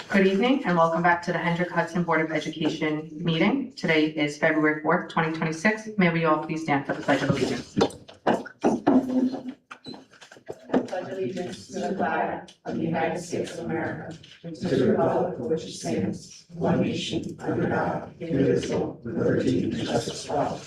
Good evening and welcome back to the Hendrick Hudson Board of Education meeting. Today is February 4th, 2026. May we all please stand for the Pledge of Allegiance. Pledge allegiance to the flag of the United States of America and to the republic for which it stands, one nation, under God, indivisible, with liberty and justice for all.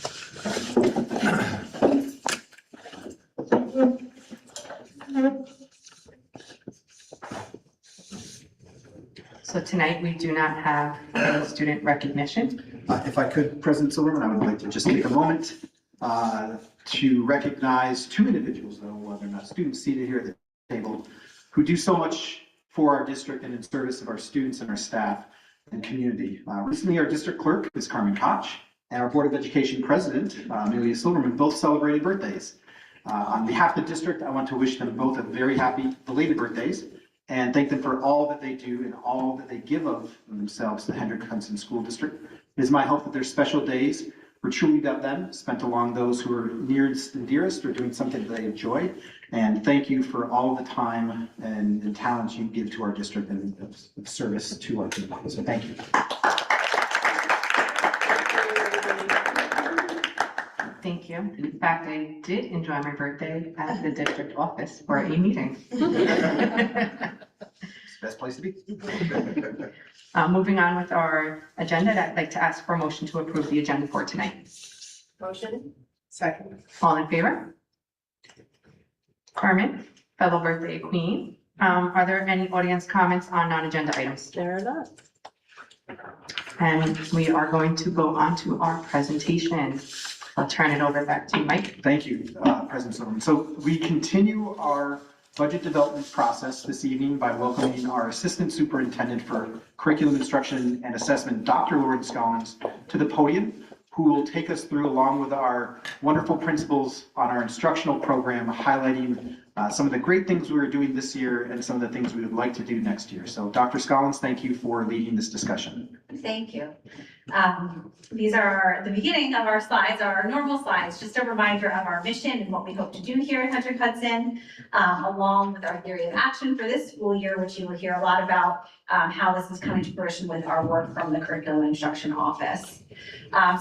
So tonight we do not have any student recognition. If I could, President Silverman, I would like to just take a moment to recognize two individuals, though they're not students seated here at the table, who do so much for our district and in service of our students and our staff and community. Recently, our district clerk, Ms. Carmen Koch, and our Board of Education President, Amelia Silverman, both celebrated birthdays. On behalf of the district, I want to wish them both a very happy belated birthdays and thank them for all that they do and all that they give of themselves to the Hendrick Hudson School District. It is my hope that their special days were truly about them, spent along those who are nearest and dearest or doing something that they enjoy. And thank you for all the time and talent you give to our district and of service to our community. So thank you. Thank you. In fact, I did enjoy my birthday at the district office for a meeting. It's the best place to be. Moving on with our agenda, I'd like to ask for a motion to approve the agenda for tonight. Motion. Second. All in favor? Carmen, fellow birthday queen. Are there any audience comments on non-agenda items? There are not. And we are going to go on to our presentation. I'll turn it over back to Mike. Thank you, President Silverman. So we continue our budget development process this evening by welcoming our Assistant Superintendent for Curriculum Instruction and Assessment, Dr. Lauren Scollins, to the podium, who will take us through, along with our wonderful principals on our instructional program, highlighting some of the great things we are doing this year and some of the things we would like to do next year. So Dr. Scollins, thank you for leading this discussion. Thank you. These are the beginning of our slides, our normal slides, just a reminder of our mission and what we hope to do here at Hendrick Hudson, along with our theory of action for this school year, which you will hear a lot about how this is coming to fruition with our work from the Curriculum Instruction Office.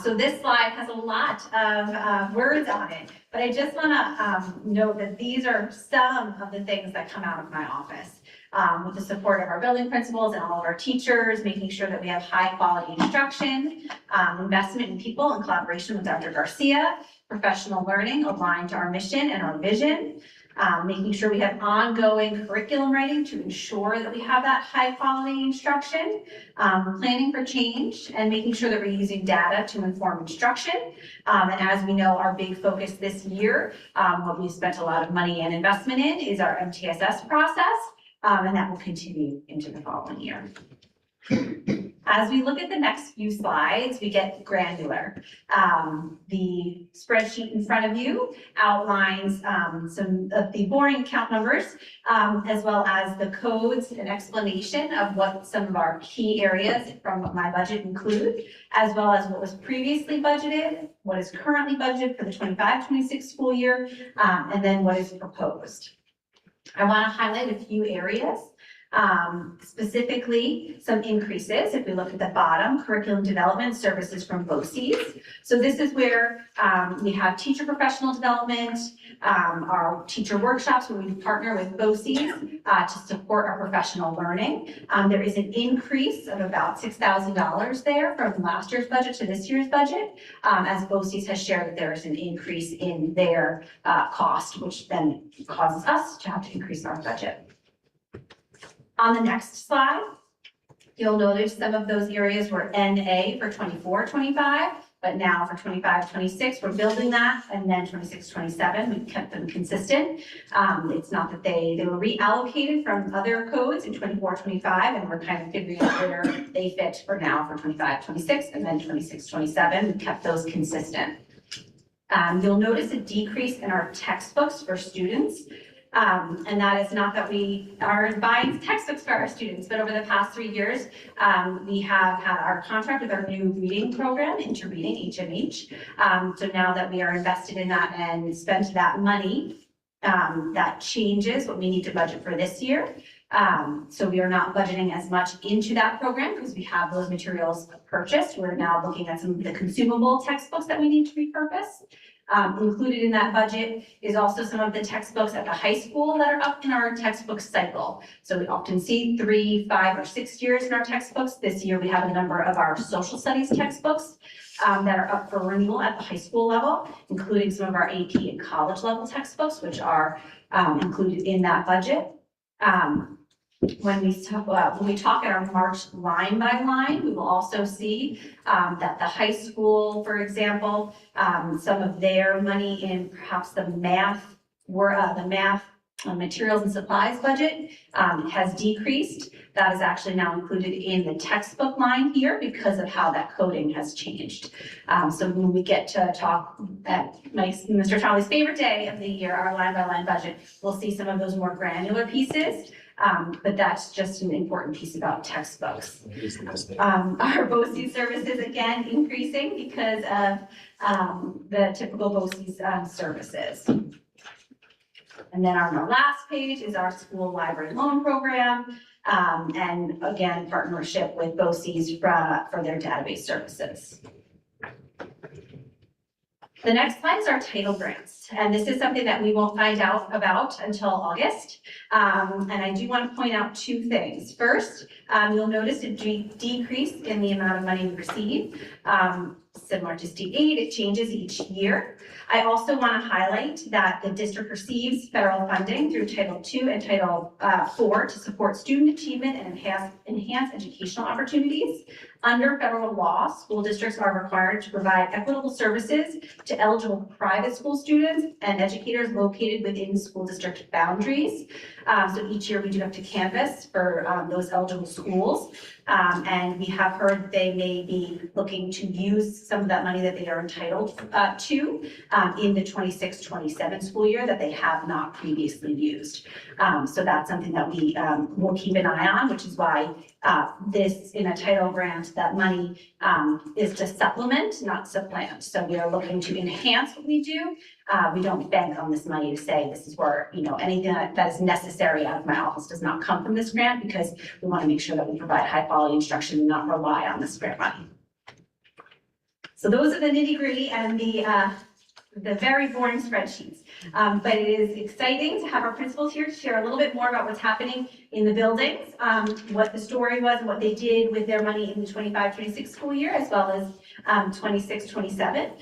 So this slide has a lot of words on it, but I just want to note that these are some of the things that come out of my office. With the support of our building principals and all of our teachers, making sure that we have high quality instruction, investment in people in collaboration with Dr. Garcia, professional learning aligned to our mission and our vision, making sure we have ongoing curriculum writing to ensure that we have that high quality instruction, planning for change, and making sure that we're using data to inform instruction. And as we know, our big focus this year, what we've spent a lot of money and investment in, is our MTSS process. And that will continue into the following year. As we look at the next few slides, we get granular. The spreadsheet in front of you outlines some of the boring account numbers, as well as the codes and explanation of what some of our key areas from my budget include, as well as what was previously budgeted, what is currently budgeted for the 25-26 school year, and then what is proposed. I want to highlight a few areas, specifically some increases. If we look at the bottom, curriculum development services from BOCES. So this is where we have teacher professional development, our teacher workshops where we partner with BOCES to support our professional learning. There is an increase of about $6,000 there from last year's budget to this year's budget, as BOCES has shared that there is an increase in their cost, which then causes us to have to increase our budget. On the next slide, you'll notice some of those areas were NA for 24-25, but now for 25-26, we're building that, and then 26-27, we've kept them consistent. It's not that they were reallocated from other codes in 24-25, and we're kind of figuring out where they fit for now for 25-26, and then 26-27, we kept those consistent. You'll notice a decrease in our textbooks for students. And that is not that we are buying textbooks for our students, but over the past 3 years, we have had our contract with our new reading program, Into Reading, HMH. So now that we are invested in that and spent that money, that changes what we need to budget for this year. So we are not budgeting as much into that program because we have those materials purchased. We're now looking at some of the consumable textbooks that we need to repurpose. Included in that budget is also some of the textbooks at the high school that are up in our textbook cycle. So we often see 3, 5, or 6 years in our textbooks. This year we have a number of our social studies textbooks that are up for renewal at the high school level, including some of our AP and college level textbooks, which are included in that budget. When we talk at our March line by line, we will also see that the high school, for example, some of their money in perhaps the math materials and supplies budget has decreased. That is actually now included in the textbook line here because of how that coding has changed. So when we get to talk at Mr. Charlie's favorite day of the year, our line by line budget, we'll see some of those more granular pieces. But that's just an important piece about textbooks. Our BOCES services, again, increasing because of the typical BOCES services. And then on the last page is our school library loan program. And again, partnership with BOCES for their database services. The next slide is our title grants, and this is something that we won't find out about until August. And I do want to point out 2 things. First, you'll notice a decrease in the amount of money we receive. Similar to state aid, it changes each year. I also want to highlight that the district receives federal funding through Title II and Title IV to support student achievement and enhance educational opportunities. Under federal law, school districts are required to provide equitable services to eligible private school students and educators located within school district boundaries. So each year we do have to canvass for those eligible schools. And we have heard they may be looking to use some of that money that they are entitled to in the 26-27 school year that they have not previously used. So that's something that we will keep an eye on, which is why this in a title grant, that money is to supplement, not supplant. So we are looking to enhance what we do. We don't bank on this money to say this is where, anything that is necessary out of my office does not come from this grant, because we want to make sure that we provide high quality instruction and not rely on this grant money. So those are the nitty gritty and the very boring spreadsheets. But it is exciting to have our principals here to share a little bit more about what's happening in the buildings, what the story was and what they did with their money in the 25-26 school year, as well as 26-27.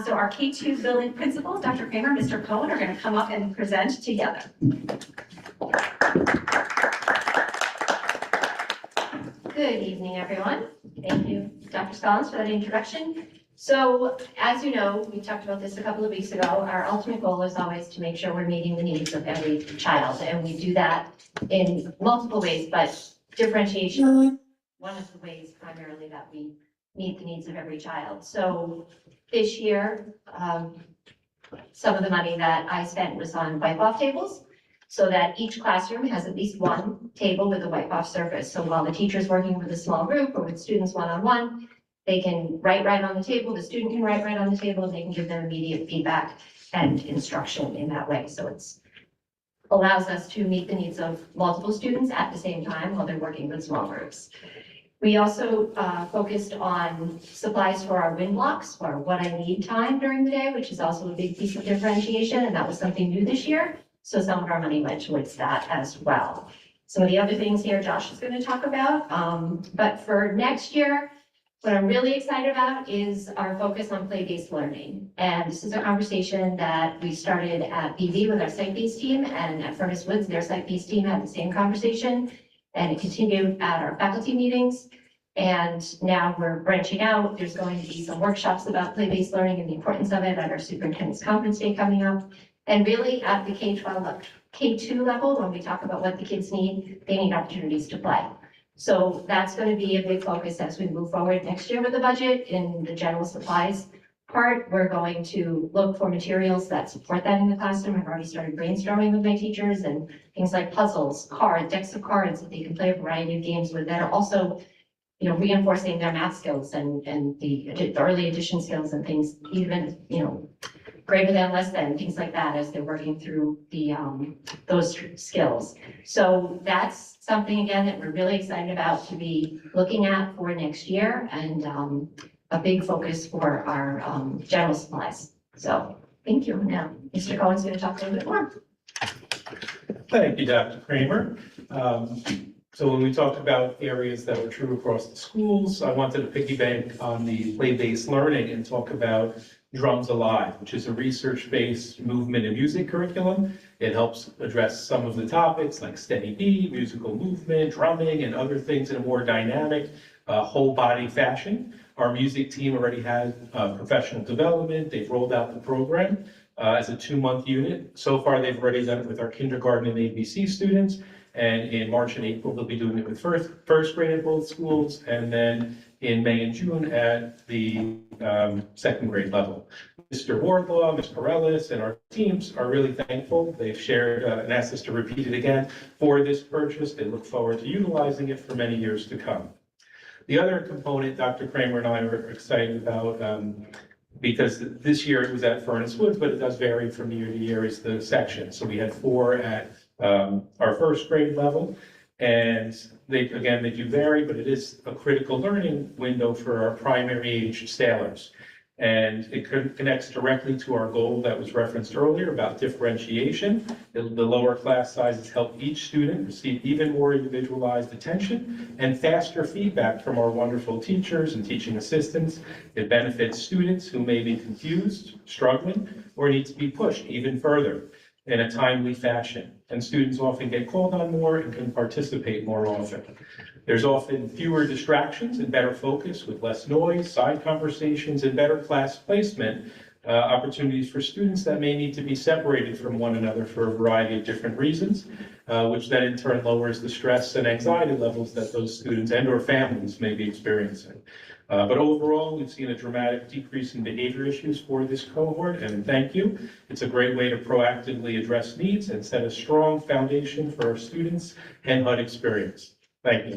So our K2 building principals, Dr. Kramer, Mr. Cohen, are going to come up and present together. Good evening, everyone. Thank you, Dr. Scollins, for that introduction. So, as you know, we talked about this a couple of weeks ago. Our ultimate goal is always to make sure we're meeting the needs of every child, and we do that in multiple ways, but differentiation, one of the ways primarily that we meet the needs of every child. So this year, some of the money that I spent was on wipe-off tables, so that each classroom has at least one table with a wipe-off surface. So while the teacher's working with a small group or with students one-on-one, they can write right on the table, the student can write right on the table, and they can give them immediate feedback and instruction in that way. So it's allows us to meet the needs of multiple students at the same time while they're working with small groups. We also focused on supplies for our win blocks, or what I need time during the day, which is also a big piece of differentiation, and that was something new this year. So some of our money went towards that as well. Some of the other things here Josh is going to talk about, but for next year, what I'm really excited about is our focus on play-based learning. And this is a conversation that we started at BV with our site-based team, and at Furnace Woods, their site-based team had the same conversation, and it continued at our faculty meetings. And now we're branching out. There's going to be some workshops about play-based learning and the importance of it at our superintendent's conference day coming up. And really at the K2 level, when we talk about what the kids need, they need opportunities to play. So that's going to be a big focus as we move forward next year with the budget. In the general supplies part, we're going to look for materials that support that in the classroom. I've already started brainstorming with my teachers, and things like puzzles, decks of cards that they can play a variety of games with that are also, reinforcing their math skills and the early addition skills and things, even, greater than, less than, things like that, as they're working through the, those skills. So that's something, again, that we're really excited about to be looking at for next year, and a big focus for our general supplies. So thank you. Now, Mr. Cohen's going to talk a little bit more. Thank you, Dr. Kramer. So when we talked about areas that are true across the schools, I wanted to piggyback on the play-based learning and talk about Drums Alive, which is a research-based movement and music curriculum. It helps address some of the topics like steady beat, musical movement, drumming, and other things in a more dynamic, whole body fashion. Our music team already has professional development. They've rolled out the program as a 2-month unit. So far, they've already done it with our kindergarten and ABC students. And in March and April, they'll be doing it with first grade at both schools, and then in May and June at the second grade level. Mr. Wardlaw, Ms. Corellis, and our teams are really thankful. They've shared and asked us to repeat it again for this purchase. They look forward to utilizing it for many years to come. The other component Dr. Kramer and I are excited about, because this year it was at Furnace Woods, but it does vary from year to year, is the section. So we had 4 at our first grade level, and they do vary, but it is a critical learning window for our primary age sailors. And it connects directly to our goal that was referenced earlier about differentiation. The lower class sizes help each student receive even more individualized attention and faster feedback from our wonderful teachers and teaching assistants. It benefits students who may be confused, struggling, or need to be pushed even further in a timely fashion. And students often get called on more and can participate more often. There's often fewer distractions and better focus with less noise, side conversations, and better class placement opportunities for students that may need to be separated from one another for a variety of different reasons, which then in turn lowers the stress and anxiety levels that those students and or families may be experiencing. But overall, we've seen a dramatic decrease in behavior issues for this cohort, and thank you. It's a great way to proactively address needs and set a strong foundation for our students and HUD experience. Thank you.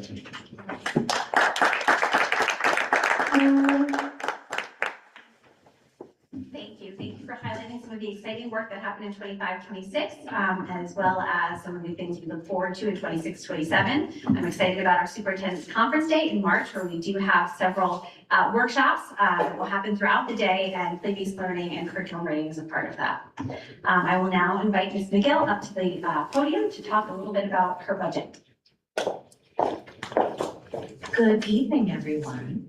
Thank you for highlighting some of the exciting work that happened in 25-26, as well as some of the things we look forward to in 26-27. I'm excited about our superintendent's conference day in March, where we do have several workshops that will happen throughout the day, and play-based learning and curriculum writing is a part of that. I will now invite Ms. McGill up to the podium to talk a little bit about her budget. Good evening, everyone.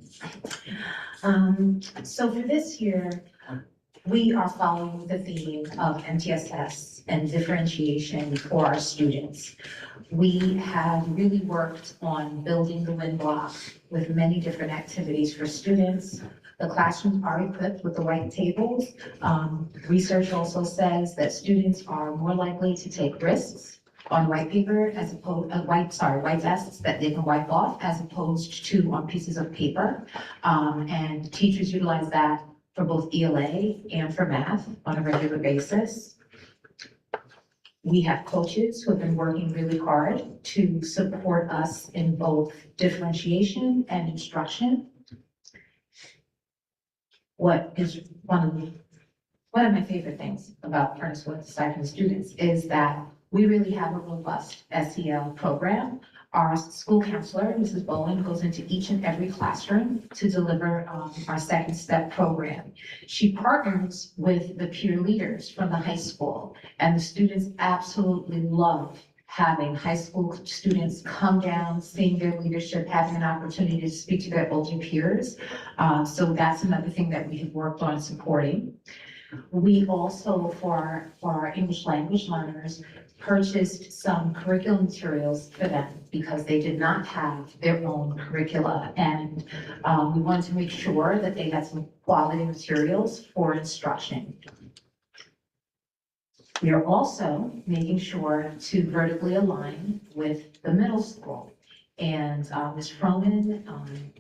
So for this year, we are following the theme of MTSS and differentiation for our students. We have really worked on building the win block with many different activities for students. The classrooms are equipped with the white tables. Research also says that students are more likely to take risks on white paper as opposed white desks that they can wipe off as opposed to on pieces of paper. And teachers utilize that for both ELA and for math on a regular basis. We have coaches who have been working really hard to support us in both differentiation and instruction. What is one of my favorite things about Furnace Woods, aside from the students, is that we really have a robust SEL program. Our school counselor, Mrs. Bowen, goes into each and every classroom to deliver our second step program. She partners with the peer leaders from the high school, and the students absolutely love having high school students come down, seeing their leadership, having an opportunity to speak to their older peers. So that's another thing that we have worked on supporting. We also, for our English language learners, purchased some curriculum materials for them because they did not have their own curricula. And we wanted to make sure that they had some quality materials for instruction. We are also making sure to vertically align with the middle school. And Ms. Froman,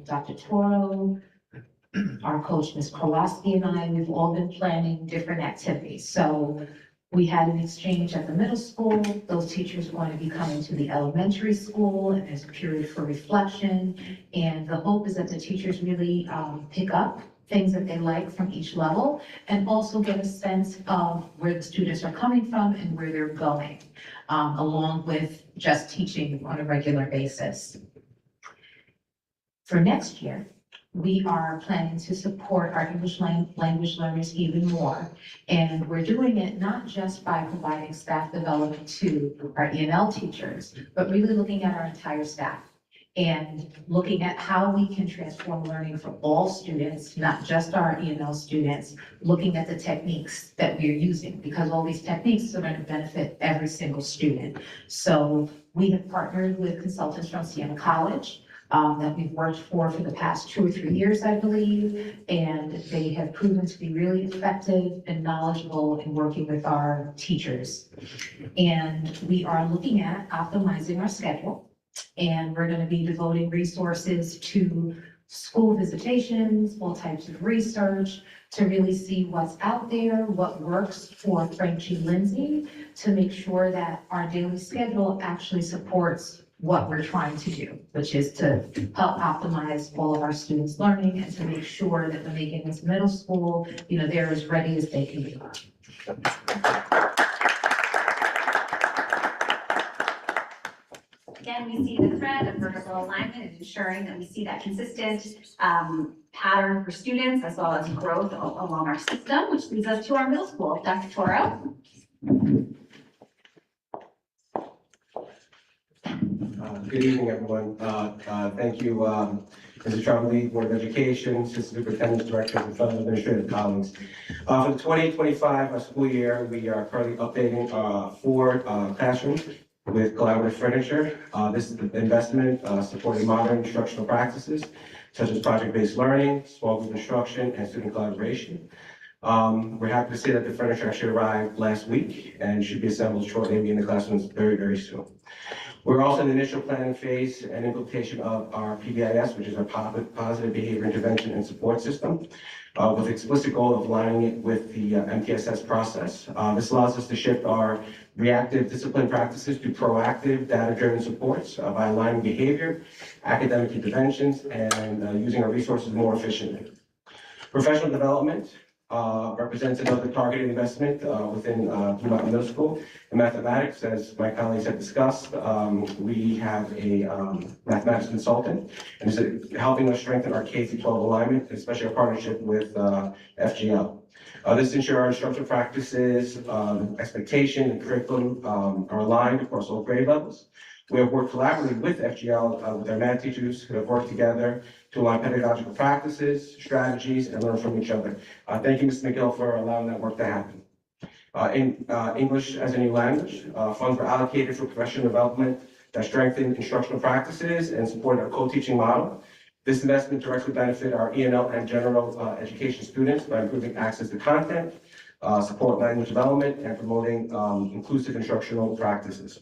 Dr. Toro, our coach, Ms. Kowalski, and I, we've all been planning different activities. So We had an exchange at the middle school. Those teachers want to be coming to the elementary school, and there's a period for reflection. And the hope is that the teachers really pick up things that they like from each level, and also get a sense of where the students are coming from and where they're going, along with just teaching on a regular basis. For next year, we are planning to support our English language learners even more. And we're doing it not just by providing staff development to our E&L teachers, but really looking at our entire staff and looking at how we can transform learning for all students, not just our E&L students, looking at the techniques that we're using, because all these techniques are going to benefit every single student. So we have partnered with consultants from Siena College, that we've worked for the past 2 or 3 years, I believe, and they have proven to be really effective and knowledgeable in working with our teachers. And we are looking at optimizing our schedule, and we're going to be devoting resources to school visitations, all types of research, to really see what's out there, what works for Frank G. Lindsay, to make sure that our daily schedule actually supports what we're trying to do, which is to help optimize all of our students' learning and to make sure that when they get into middle school, they're as ready as they can be. Again, we see the thread of vertical alignment and ensuring that we see that consistent pattern for students as well as growth along our system, which leads us to our middle school. Dr. Toro. Good evening, everyone. Thank you, Mrs. Trombley, Board of Education, Assistant Superintendent, Directors, and fellow administrative colleagues. For the 2025 school year, we are currently updating 4 classrooms with collaborative furniture. This is the investment supporting modern instructional practices, such as project-based learning, small group instruction, and student collaboration. We're happy to say that the furniture actually arrived last week and should be assembled shortly and be in the classrooms very, very soon. We're also in the initial planning phase and implementation of our PBIS, which is our Positive Behavior Intervention and Support System, with the explicit goal of aligning it with the MTSS process. This allows us to shift our reactive discipline practices to proactive data-driven supports by aligning behavior, academic interventions, and using our resources more efficiently. Professional development represents another targeted investment within Blue Mountain Middle School. In mathematics, as my colleagues have discussed, we have a mathematics consultant, and is helping us strengthen our K-12 alignment, especially our partnership with FGL. This ensures our instructional practices, expectation, and curriculum are aligned across all grade levels. We have worked collaboratively with FGL, with our math teachers who have worked together to align pedagogical practices, strategies, and learn from each other. Thank you, Mr. McGill, for allowing that work to happen. In English as a new language, funds were allocated for professional development that strengthened instructional practices and supported our co-teaching model. This investment directly benefit our E&L and general education students by improving access to content, support language development, and promoting inclusive instructional practices.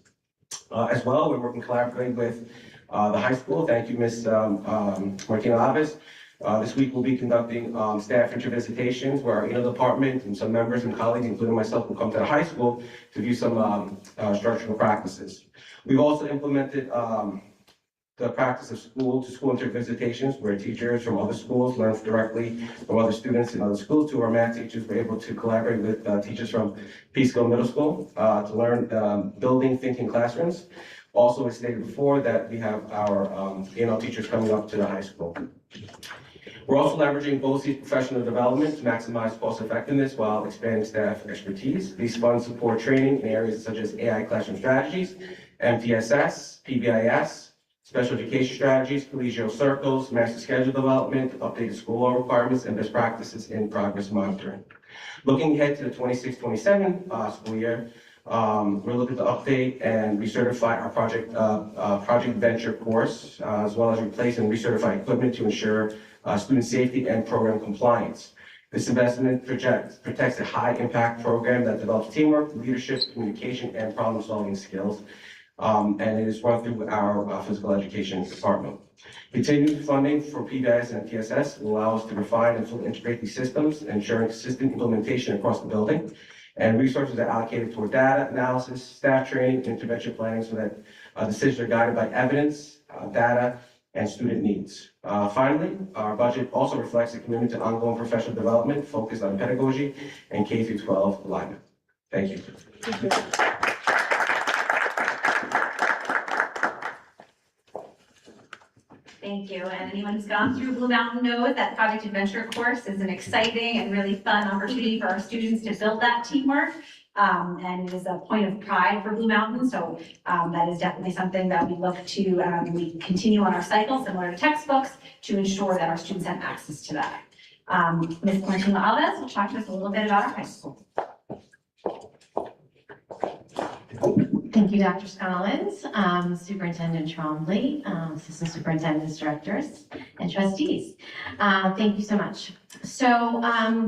As well, we're working collaboratively with the high school. Thank you, Ms. Martina Alves. This week we'll be conducting staff intervisitations where our E&L department and some members and colleagues, including myself, will come to the high school to view some structural practices. We've also implemented the practice of school-to-school intervisitations where teachers from other schools learn directly from other students in other schools. 2 of our math teachers were able to collaborate with teachers from Peekskill Middle School to learn building thinking classrooms. Also, as stated before, that we have our E&L teachers coming up to the high school. We're also leveraging BOCES professional development to maximize cost effectiveness while expanding staff expertise. These funds support training in areas such as AI classroom strategies, MTSS, PBIS, special education strategies, collegial circles, master schedule development, updated school law requirements, and best practices in progress monitoring. Looking ahead to the 26-27 school year, we're looking to update and recertify our project venture course, as well as replace and recertify equipment to ensure student safety and program compliance. This investment protects a high-impact program that develops teamwork, leadership, communication, and problem-solving skills. And it is run through our physical education department. Continued funding for PBIS and TSS will allow us to refine and fully integrate these systems, ensuring consistent implementation across the building. And resources are allocated toward data analysis, staff training, intervention planning so that decisions are guided by evidence, data, and student needs. Finally, our budget also reflects a commitment to ongoing professional development focused on pedagogy and K-12 alignment. Thank you. Thank you. And anyone who's gone through Blue Mountain knows that Project Adventure course is an exciting and really fun opportunity for our students to build that teamwork. And it is a point of pride for Blue Mountain. So that is definitely something that we look to, we continue on our cycle similar to textbooks to ensure that our students have access to that. Ms. Martina Alves will talk to us a little bit about our high school. Thank you, Dr. Scollins, Superintendent Trombley, Assistant Superintendents, Directors, and Trustees. Thank you so much. So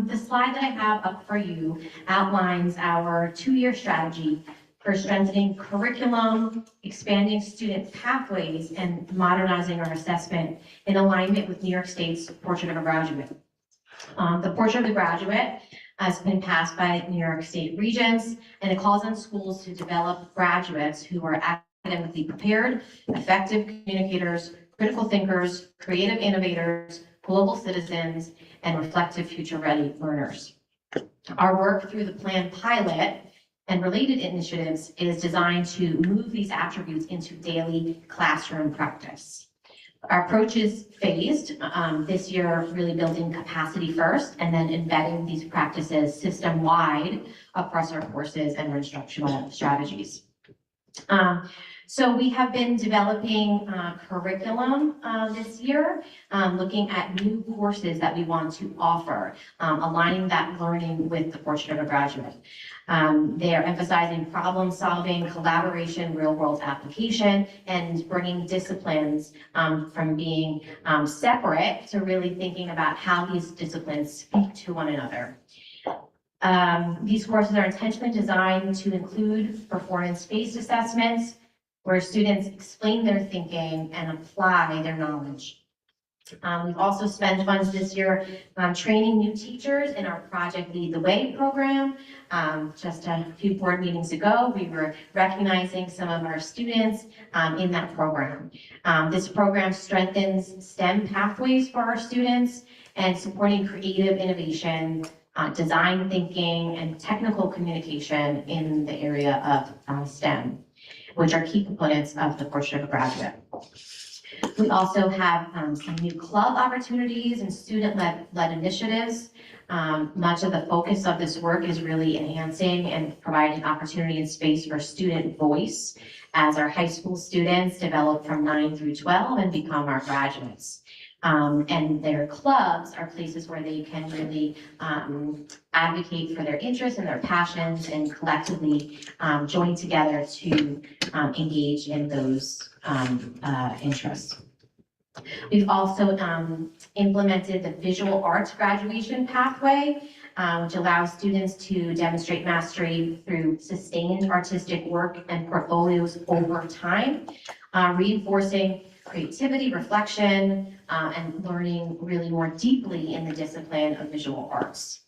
the slide that I have up for you outlines our 2-year strategy for strengthening curriculum, expanding student pathways, and modernizing our assessment in alignment with New York State's Portrait of a Graduate. The Portrait of the Graduate has been passed by New York State Regents, and it calls on schools to develop graduates who are academically prepared, effective communicators, critical thinkers, creative innovators, global citizens, and reflective future-ready learners. Our work through the plan pilot and related initiatives is designed to move these attributes into daily classroom practice. Our approach is phased, this year really building capacity first and then embedding these practices system-wide across our courses and our instructional strategies. So we have been developing curriculum this year, looking at new courses that we want to offer, aligning that learning with the Portrait of a Graduate. They are emphasizing problem solving, collaboration, real world application, and bringing disciplines from being separate to really thinking about how these disciplines speak to one another. These courses are intentionally designed to include performance-based assessments where students explain their thinking and apply their knowledge. We've also spent funds this year training new teachers in our Project Lead the Way program. Just a few board meetings ago, we were recognizing some of our students in that program. This program strengthens STEM pathways for our students and supporting creative innovation, design thinking, and technical communication in the area of STEM, which are key components of the Portrait of a Graduate. We also have some new club opportunities and student-led initiatives. Much of the focus of this work is really enhancing and providing opportunity and space for student voice as our high school students develop from 9 through 12 and become our graduates. And their clubs are places where they can really advocate for their interests and their passions and collectively join together to engage in those interests. We've also implemented the visual arts graduation pathway, which allows students to demonstrate mastery through sustained artistic work and portfolios over time, reinforcing creativity, reflection, and learning really more deeply in the discipline of visual arts.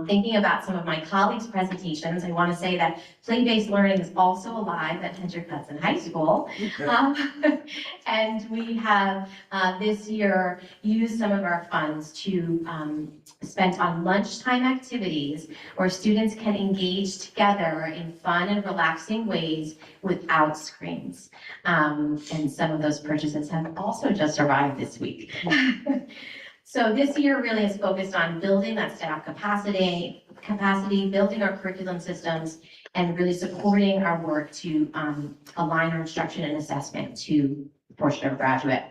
Thinking about some of my colleagues' presentations, I want to say that play-based learning is also alive at Hendrick Hudson High School. And we have this year used some of our funds to spend on lunchtime activities where students can engage together in fun and relaxing ways without screens. And some of those purchases have also just arrived this week. So this year really is focused on building that staff capacity, building our curriculum systems, and really supporting our work to align our instruction and assessment to Portrait of a Graduate.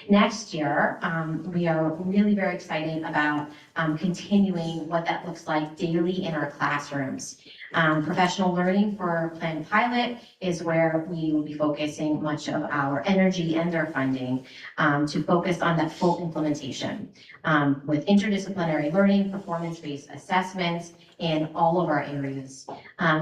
Next year, we are really very excited about continuing what that looks like daily in our classrooms. Professional learning for Plan Pilot is where we will be focusing much of our energy and our funding to focus on that full implementation with interdisciplinary learning, performance-based assessments in all of our areas.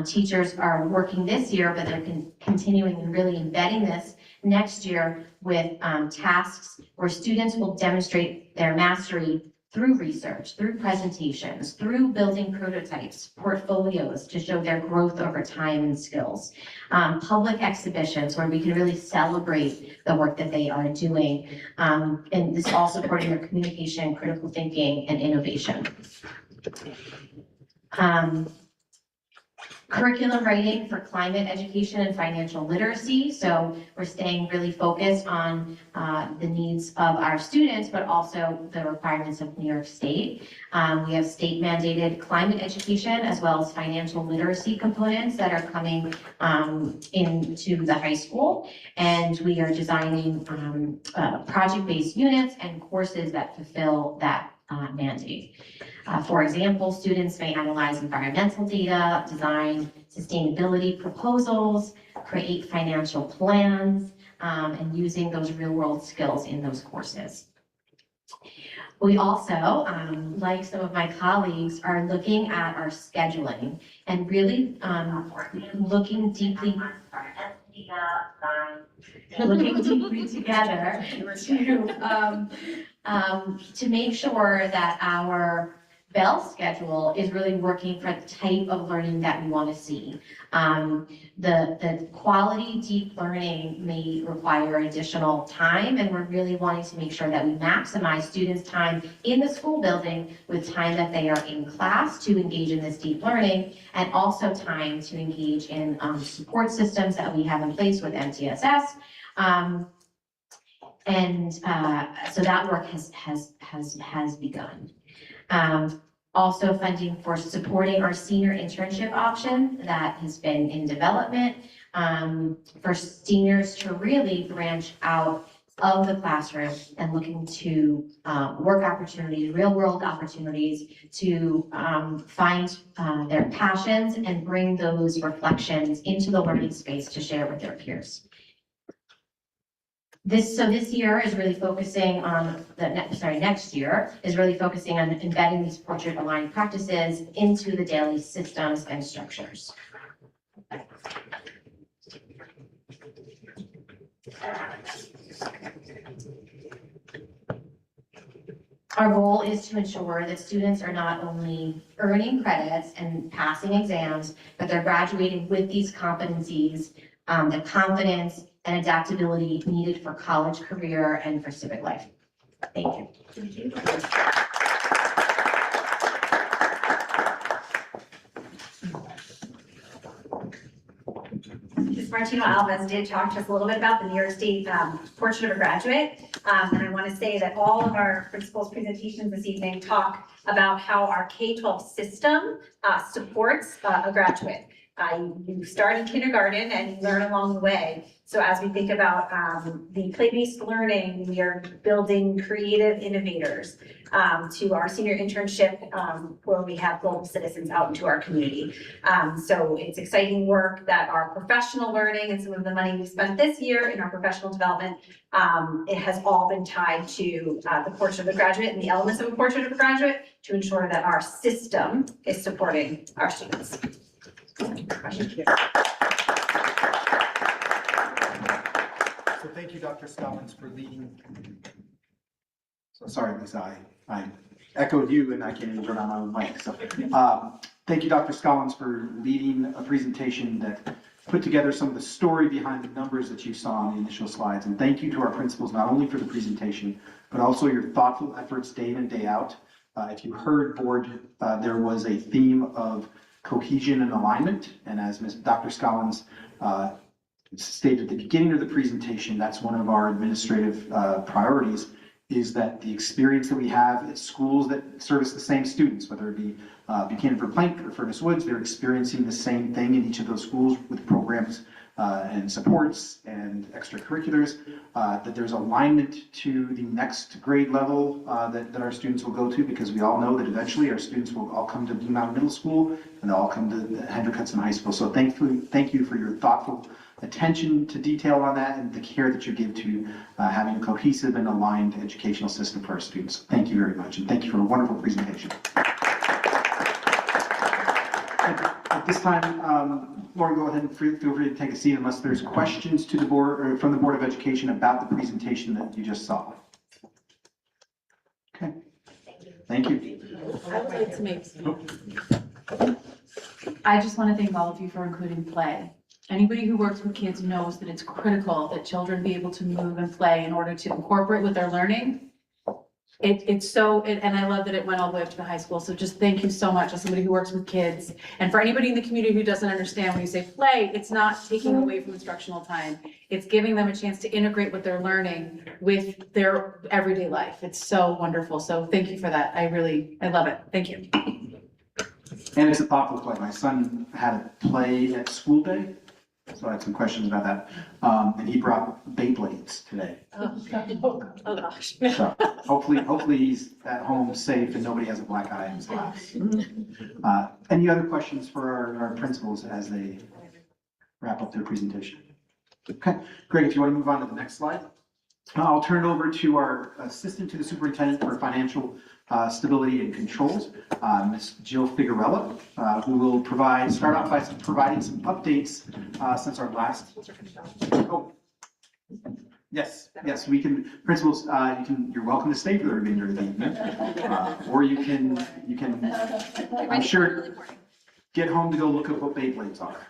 Teachers are working this year, but they're continuing and really embedding this next year with tasks where students will demonstrate their mastery through research, through presentations, through building prototypes, portfolios to show their growth over time and skills, public exhibitions where we can really celebrate the work that they are doing, and this all supporting their communication, critical thinking, and innovation. Curriculum writing for climate education and financial literacy. So we're staying really focused on the needs of our students, but also the requirements of New York State. We have state mandated climate education as well as financial literacy components that are coming into the high school. And we are designing project-based units and courses that fulfill that mandate. For example, students may analyze environmental data, design sustainability proposals, create financial plans, and using those real-world skills in those courses. We also, like some of my colleagues, are looking at our scheduling and really looking deeply together to make sure that our Bell schedule is really working for the type of learning that we want to see. The quality deep learning may require additional time, and we're really wanting to make sure that we maximize students' time in the school building with time that they are in class to engage in this deep learning, and also time to engage in support systems that we have in place with MTSS. So that work has begun. Also funding for supporting our senior internship option that has been in development for seniors to really branch out of the classroom and looking to work opportunities, real world opportunities to find their passions and bring those reflections into the learning space to share with their peers. This year is really focusing on next year is really focusing on embedding these portrait aligned practices into the daily systems and structures. Our goal is to ensure that students are not only earning credits and passing exams, but they're graduating with these competencies, the confidence and adaptability needed for college career and for civic life. Thank you. Thank you. Ms. Martino Alves did talk to us a little bit about the New York State Portrait of a Graduate. And I want to say that all of our principals' presentations this evening talk about how our K-12 system supports a graduate. You start in kindergarten and you learn along the way. So as we think about the play-based learning, we are building creative innovators to our senior internship where we have global citizens out into our community. So it's exciting work that our professional learning and some of the money we spent this year in our professional development, it has all been tied to the Portrait of a Graduate and the elements of a Portrait of a Graduate to ensure that our system is supporting our students. So thank you, Dr. Scollins, for leading. So sorry, Lisa, I echoed you and I can't even turn on my own mic. So thank you, Dr. Scollins, for leading a presentation that put together some of the story behind the numbers that you saw on the initial slides. And thank you to our principals, not only for the presentation, but also your thoughtful efforts day in and day out. If you heard board, there was a theme of cohesion and alignment. And as Dr. Scollins stated at the beginning of the presentation, that's one of our administrative priorities, is that the experience that we have at schools that service the same students, whether it be Buchanan for Plank or Furnace Woods, they're experiencing the same thing in each of those schools with programs and supports and extracurriculars, that there's alignment to the next grade level that our students will go to, because we all know that eventually our students will all come to Blue Mountain Middle School and they'll all come to Hendrick Hudson High School. So thank you for your thoughtful attention to detail on that and the care that you give to having a cohesive and aligned educational system for our students. Thank you very much, and thank you for a wonderful presentation. At this time, Lauren, go ahead and feel free to take a seat unless there's questions to the board or from the Board of Education about the presentation that you just saw. Okay. Thank you. I would like to make. I just want to thank all of you for including play. Anybody who works with kids knows that it's critical that children be able to move and play in order to incorporate what they're learning. And I love that it went all the way up to the high school. So just thank you so much as somebody who works with kids. And for anybody in the community who doesn't understand, when you say play, it's not taking away from instructional time. It's giving them a chance to integrate what they're learning with their everyday life. It's so wonderful. So thank you for that. I love it. Thank you. And it's a thoughtful play. My son had a play at school day, so I had some questions about that. And he brought Beyblades today. Oh gosh. So hopefully he's at home safe and nobody has a black eye in his class. Any other questions for our principals as they wrap up their presentation? Okay, great. If you want to move on to the next slide. I'll turn it over to our assistant to the superintendent for financial stability and controls, Ms. Jill Figueroa, who will start off by providing some updates since our last. Oh, yes, we can, principals, you're welcome to stay for the remainder of the evening. Or you can, I'm sure, get home to go look at what Beyblades are.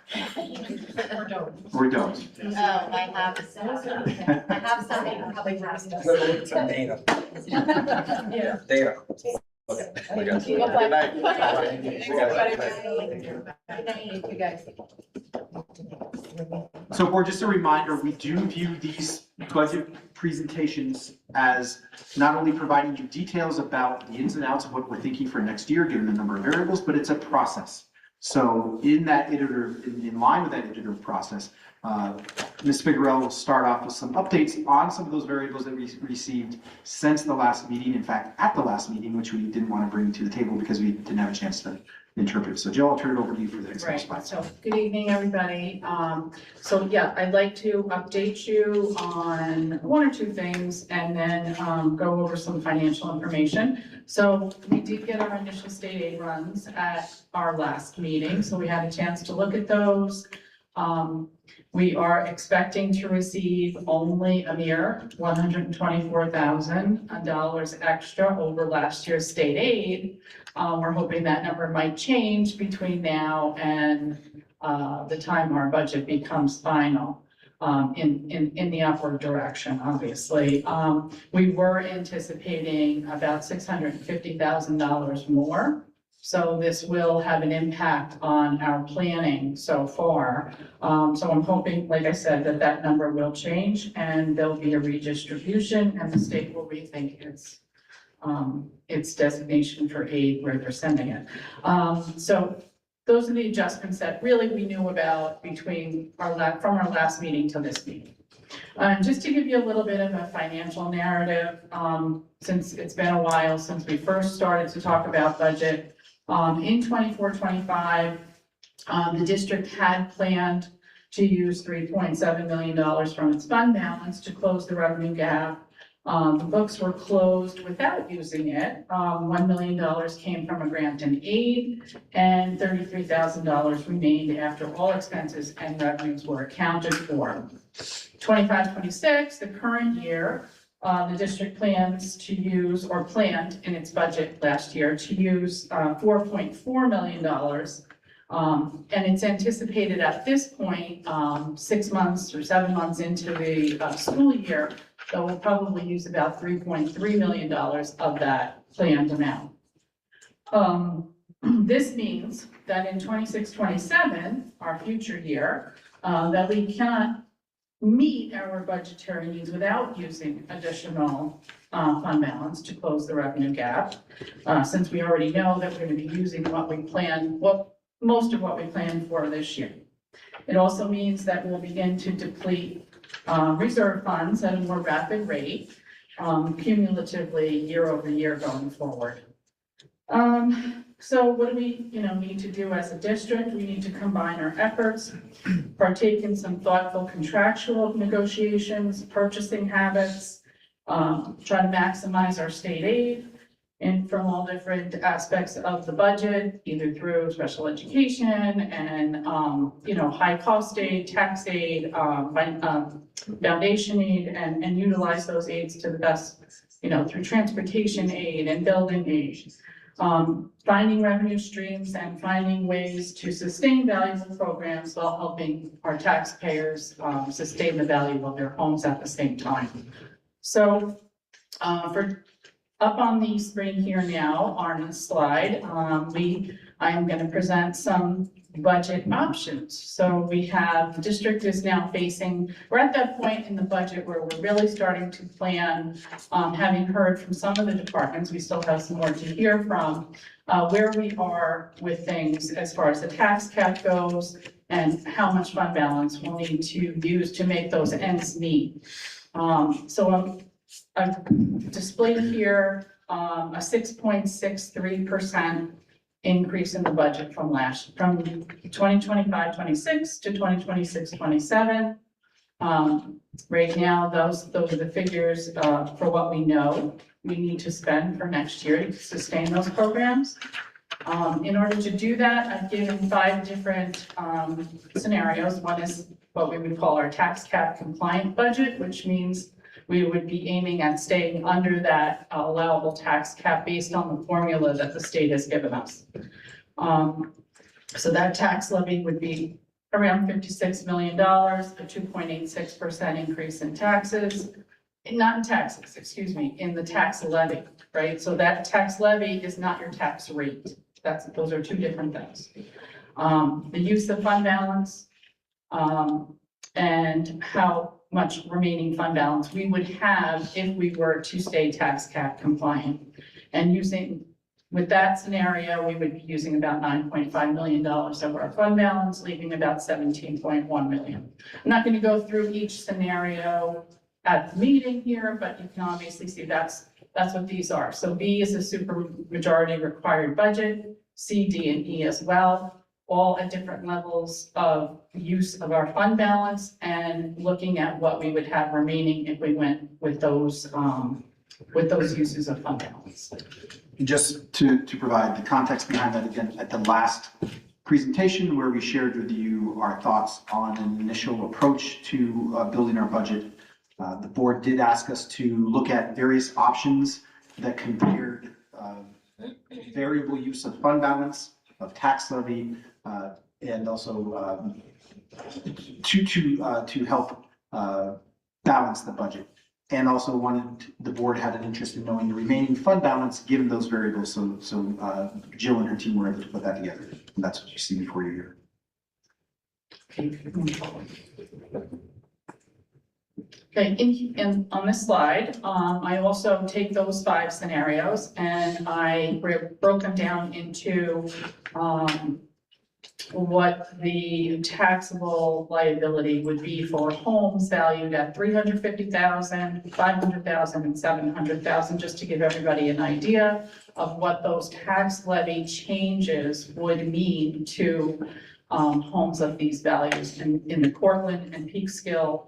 Or don't. Oh, I have something. Probably has Some data. Data. Okay. Good night. You guys. So board, just a reminder, we do view these budget presentations as not only providing you details about the ins and outs of what we're thinking for next year, given the number of variables, but it's a process. So in line with that iterative process, Ms. Figueroa will start off with some updates on some of those variables that we received since the last meeting. In fact, at the last meeting, which we didn't want to bring to the table because we didn't have a chance to interpret. So Jill, I'll turn it over to you for the next slide. Right, so good evening, everybody. So yeah, I'd like to update you on one or two things and then go over some financial information. So we did get our initial state aid runs at our last meeting, so we had a chance to look at those. We are expecting to receive only a mere $124,000 extra over last year's state aid. We're hoping that number might change between now and the time our budget becomes final in the upward direction, obviously. We were anticipating about $650,000 more. So this will have an impact on our planning so far. So I'm hoping, like I said, that number will change and there'll be a redistribution and the state will rethink its designation for aid where they're sending it. So those are the adjustments that really we knew about from our last meeting to this meeting. Just to give you a little bit of a financial narrative, since it's been a while since we first started to talk about budget, in 24-25, the district had planned to use $3.7 million from its fund balance to close the revenue gap. The books were closed without using it. $1 million came from a grant and aid, and $33,000 remained after all expenses and revenues were accounted for. 25-26, the current year, the district plans to use, or planned in its budget last year, to use $4.4 million. And it's anticipated at this point, 6 months or 7 months into the school year, that we'll probably use about $3.3 million of that planned amount. This means that in 26-27, our future year, that we cannot meet our budgetary needs without using additional fund balance to close the revenue gap, since we already know that we're going to be using most of what we planned for this year. It also means that we'll begin to deplete reserve funds at a more rapid rate, cumulatively year over year going forward. So what do we, need to do as a district? We need to combine our efforts, partake in some thoughtful contractual negotiations, purchasing habits, try to maximize our state aid, and from all different aspects of the budget, either through special education and, high cost aid, tax aid, foundation aid, and utilize those aids to the best through transportation aid and building aid. Finding revenue streams and finding ways to sustain valuable programs while helping our taxpayers sustain the value of their homes at the same time. So up on the screen here now on the slide, I am going to present some budget options. So we have, the district is now facing, we're at that point in the budget where we're really starting to plan, having heard from some of the departments, we still have some more to hear from, where we are with things as far as the tax cap goes and how much fund balance we'll need to use to make those ends meet. So I've displayed here a 6.63% increase in the budget from 2025-26 to 2026-27. Right now, those are the figures for what we know we need to spend for next year to sustain those programs. In order to do that, I've given 5 different scenarios. One is what we would call our tax cap compliant budget, which means we would be aiming at staying under that allowable tax cap based on the formula that the state has given us. So that tax levy would be around $56 million, a 2.86% increase in taxes, not in taxes, excuse me, in the tax levy, right? So that tax levy is not your tax rate. Those are 2 different things. The use of fund balance, and how much remaining fund balance we would have if we were to stay tax cap compliant. And with that scenario, we would be using about $9.5 million of our fund balance, leaving about $17.1 million. I'm not going to go through each scenario at the meeting here, but you can obviously see that's what these are. So B is a super majority required budget, C, D, and E as well, all at different levels of use of our fund balance and looking at what we would have remaining if we went with those uses of fund balance. Just to provide the context behind that, again, at the last presentation where we shared with you our thoughts on an initial approach to building our budget, the board did ask us to look at various options that compared variable use of fund balance, of tax levy, and also to help balance the budget. And also the board had an interest in knowing the remaining fund balance given those variables. So Jill and her team were able to put that together. And that's what you see before you here. Okay, and on this slide, I also take those 5 scenarios and I broke them down into what the taxable liability would be for homes valued at $350,000, $500,000, and $700,000, just to give everybody an idea of what those tax levy changes would mean to homes of these values in the Cortland and Peekskill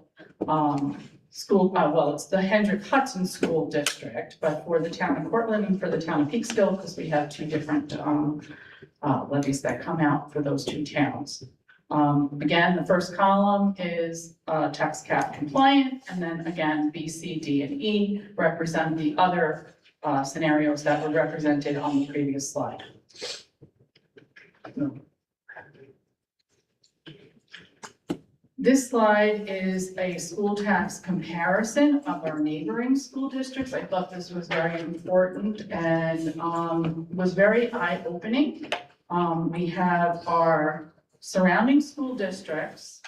school, well, it's the Hendrick Hudson School District, but for the town of Cortland and for the town of Peekskill, because we have 2 different levies that come out for those 2 towns. Again, the first column is tax cap compliant, and then again, B, C, D, and E represent the other scenarios that were represented on the previous slide. This slide is a school tax comparison of our neighboring school districts. I thought this was very important and was very eye-opening. We have our surrounding school districts,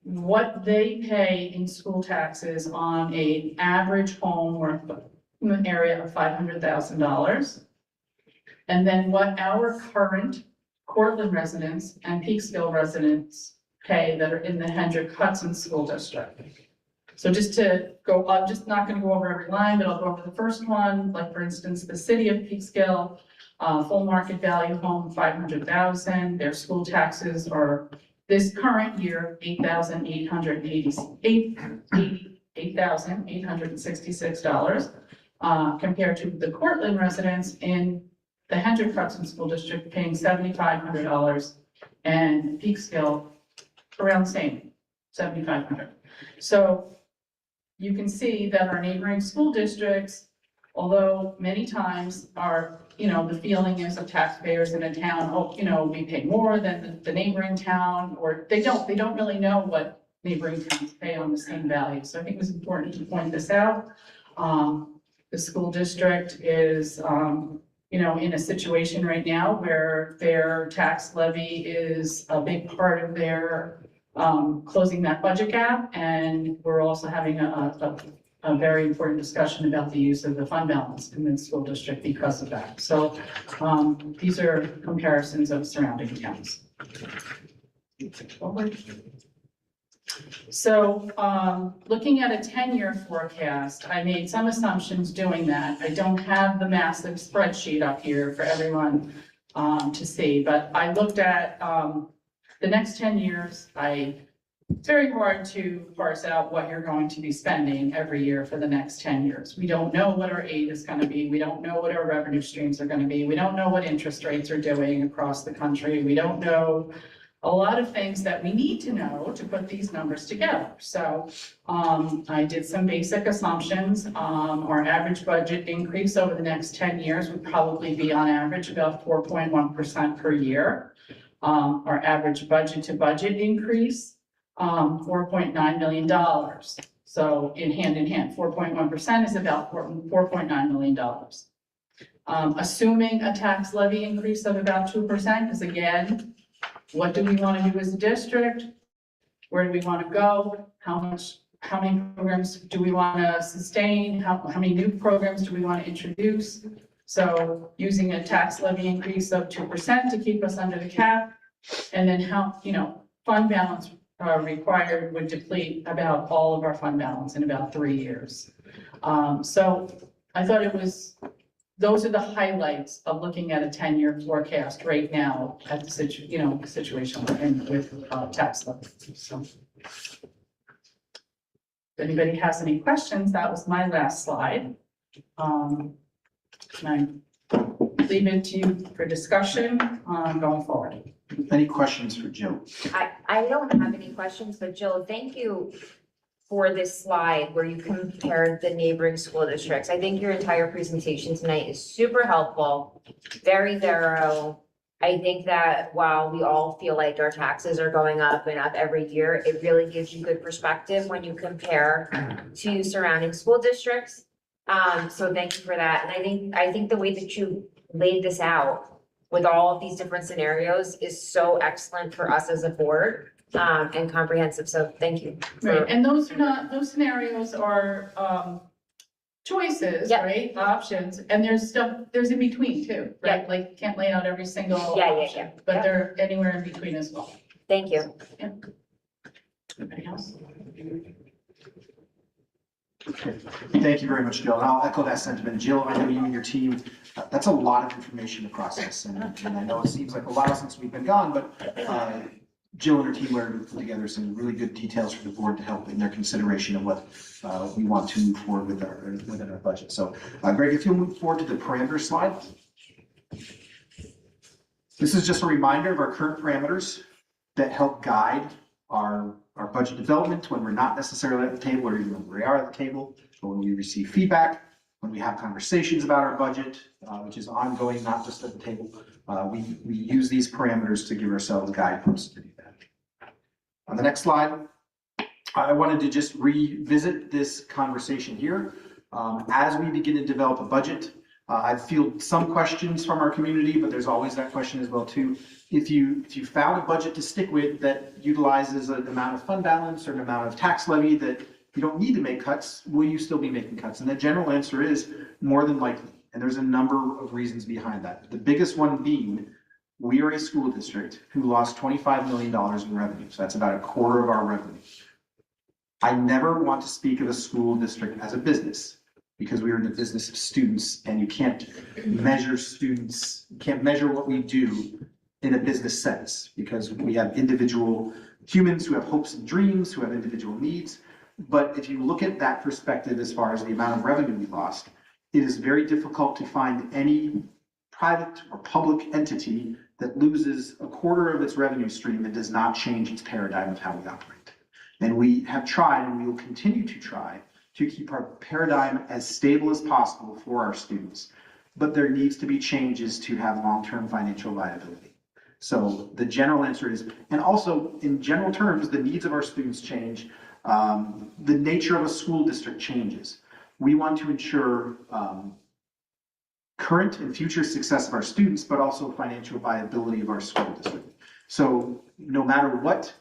what they pay in school taxes on an average home worth in an area of $500,000. And then what our current Cortland residents and Peekskill residents pay that are in the Hendrick Hudson School District. So just to go, I'm just not going to go over every line, but I'll go over the first one. Like for instance, the city of Peekskill, full market value home, $500,000. Their school taxes are this current year, $8,866, compared to the Cortland residents in the Hendrick Hudson School District paying $7,500 and Peekskill around the same, $7,500. So you can see that our neighboring school districts, although many times are, the feeling is of taxpayers in a town, oh, we pay more than the neighboring town, or they don't really know what neighboring towns pay on the same value. So I think it was important to point this out. The school district is, in a situation right now where their tax levy is a big part of their closing that budget gap. And we're also having a very important discussion about the use of the fund balance in the school district because of that. So these are comparisons of surrounding towns. So looking at a 10-year forecast, I made some assumptions doing that. I don't have the massive spreadsheet up here for everyone to see, but I looked at the next 10 years. It's very hard to parse out what you're going to be spending every year for the next 10 years. We don't know what our aid is going to be. We don't know what our revenue streams are going to be. We don't know what interest rates are doing across the country. We don't know a lot of things that we need to know to put these numbers together. So I did some basic assumptions. Our average budget increase over the next 10 years would probably be on average about 4.1% per year. Our average budget to budget increase, $4.9 million. So in hand, 4.1% is about $4.9 million. Assuming a tax levy increase of about 2%, because again, what do we want to do as a district? Where do we want to go? How many programs do we want to sustain? How many new programs do we want to introduce? So using a tax levy increase of 2% to keep us under the cap, and then fund balance required would deplete about all of our fund balance in about 3 years. So I thought those are the highlights of looking at a 10-year forecast right now at the situation we're in with tax levy. So if anybody has any questions, that was my last slide. And I leave it to you for discussion going forward. Any questions for Jill? I don't have any questions, but Jill, thank you for this slide where you compared the neighboring school districts. I think your entire presentation tonight is super helpful, very thorough. I think that while we all feel like our taxes are going up and up every year, it really gives you good perspective when you compare to surrounding school districts. So thank you for that. And I think the way that you laid this out with all of these different scenarios is so excellent for us as a board. And comprehensive, so thank you. Right, and those scenarios are choices, Yep. right, options, and there's in between too, right? Yep. Like, you can't lay out every single Yeah, option, but Yep. they're anywhere in between as well. Thank you. Anybody else? Okay. Thank you very much, Jill. And I'll echo that sentiment. Jill, I know you and your team, that's a lot of information to process. And I know it seems like a while since we've been gone, but Jill and her team were able to put together some really good details for the board to help in their consideration of what we want to move forward within our budget. So Greg, if you'll move forward to the parameter slide. This is just a reminder of our current parameters that help guide our budget development when we're not necessarily at the table, or even when we are at the table, but when we receive feedback, when we have conversations about our budget, which is ongoing, not just at the table. We use these parameters to give ourselves guideposts to do that. On the next slide, I wanted to just revisit this conversation here. As we begin to develop a budget, I feel some questions from our community, but there's always that question as well too. If you found a budget to stick with that utilizes an amount of fund balance or an amount of tax levy that you don't need to make cuts, will you still be making cuts? And the general answer is more than likely. And there's a number of reasons behind that. The biggest one being, we are a school district who lost $25 million in revenue. So that's about a quarter of our revenue. I never want to speak of a school district as a business, because we are in the business of students, and you can't measure students, you can't measure what we do in a business sense, because we have individual humans who have hopes and dreams, who have individual needs. But if you look at that perspective as far as the amount of revenue we lost, it is very difficult to find any private or public entity that loses a quarter of its revenue stream and does not change its paradigm of how we operate. And we have tried, and we will continue to try, to keep our paradigm as stable as possible for our students. But there needs to be changes to have long-term financial viability. So the general answer is, and also in general terms, the needs of our students change. The nature of a school district changes. We want to ensure current and future success of our students, but also financial viability of our school district. So no matter what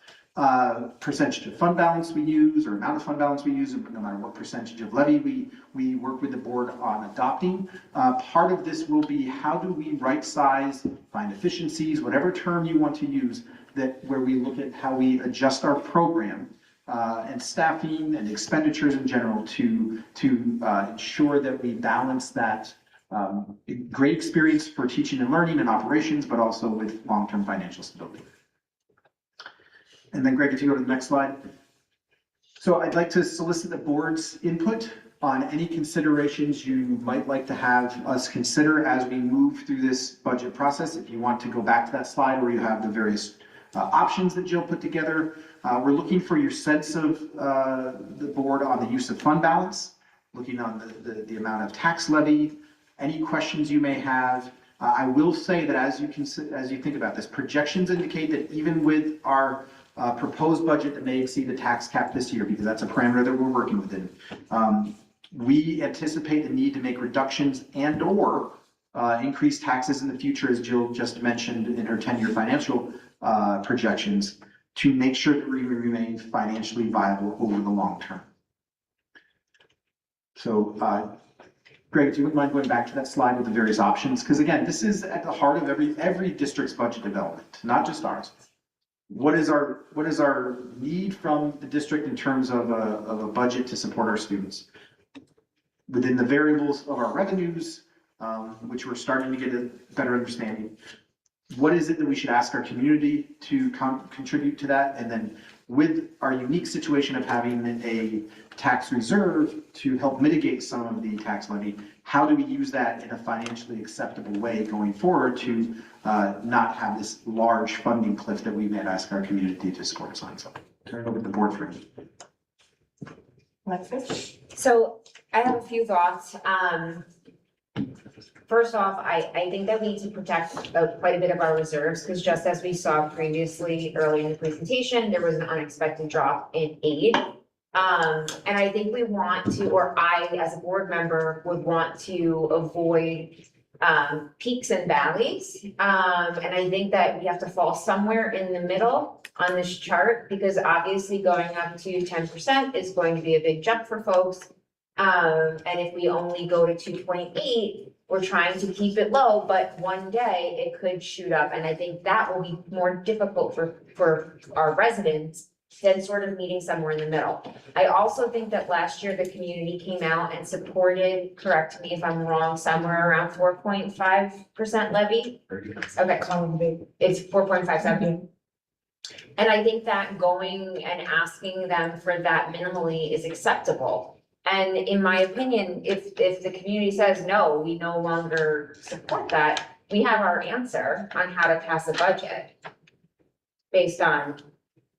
percentage of fund balance we use or amount of fund balance we use, no matter what percentage of levy we work with the board on adopting, part of this will be how do we right size, find efficiencies, whatever term you want to use, that where we look at how we adjust our program and staffing and expenditures in general to ensure that we balance that great experience for teaching and learning and operations, but also with long-term financial stability. And then Greg, if you go to the next slide. So I'd like to solicit the board's input on any considerations you might like to have us consider as we move through this budget process. If you want to go back to that slide where you have the various options that Jill put together. We're looking for your sense of the board on the use of fund balance, looking on the amount of tax levy, any questions you may have. I will say that as you think about this, projections indicate that even with our proposed budget that may exceed the tax cap this year, because that's a parameter that we're working within, we anticipate the need to make reductions and or increase taxes in the future, as Jill just mentioned in her 10-year financial projections, to make sure that we remain financially viable over the long term. So, Greg, if you wouldn't mind going back to that slide with the various options, because again, this is at the heart of every district's budget development, not just ours. What is our need from the district in terms of a budget to support our students? Within the variables of our revenues, which we're starting to get a better understanding. What is it that we should ask our community to contribute to that? And then with our unique situation of having a tax reserve to help mitigate some of the tax levy, how do we use that in a financially acceptable way going forward to not have this large funding cliff that we may ask our community to support us on? So turn it over to the board for me. Alexis? So I have a few thoughts. First off, I think that we need to protect quite a bit of our reserves, because just as we saw previously early in the presentation, there was an unexpected drop in aid. And I think we want to, or I, as a board member, would want to avoid peaks and valleys. And I think that we have to fall somewhere in the middle on this chart, because obviously going up to 10% is going to be a big jump for folks. And if we only go to 2.8, we're trying to keep it low, but one day it could shoot up. And I think that will be more difficult for our residents than sort of meeting somewhere in the middle. I also think that last year the community came out and supported, correct me if I'm wrong, somewhere around 4.5% levy. Okay, it's 4.57. And I think that going and asking them for that minimally is acceptable. And in my opinion, if the community says, no, we no longer support that, we have our answer on how to pass a budget based on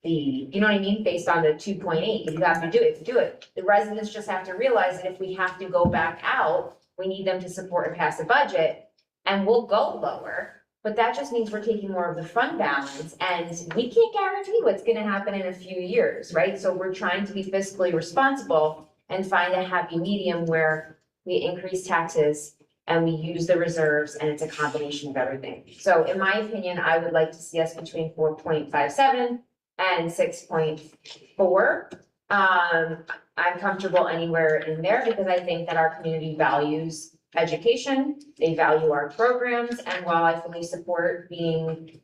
you know what I mean? Based on the 2.8, if you have to do it, do it. The residents just have to realize that if we have to go back out, we need them to support and pass a budget, and we'll go lower. But that just means we're taking more of the fund balance, and we can't guarantee what's gonna happen in a few years, right? So we're trying to be fiscally responsible and find a happy medium where we increase taxes and we use the reserves, and it's a combination of everything. So in my opinion, I would like to see us between 4.57 and 6.4. I'm comfortable anywhere in there because I think that our community values education, they value our programs, and while I fully support being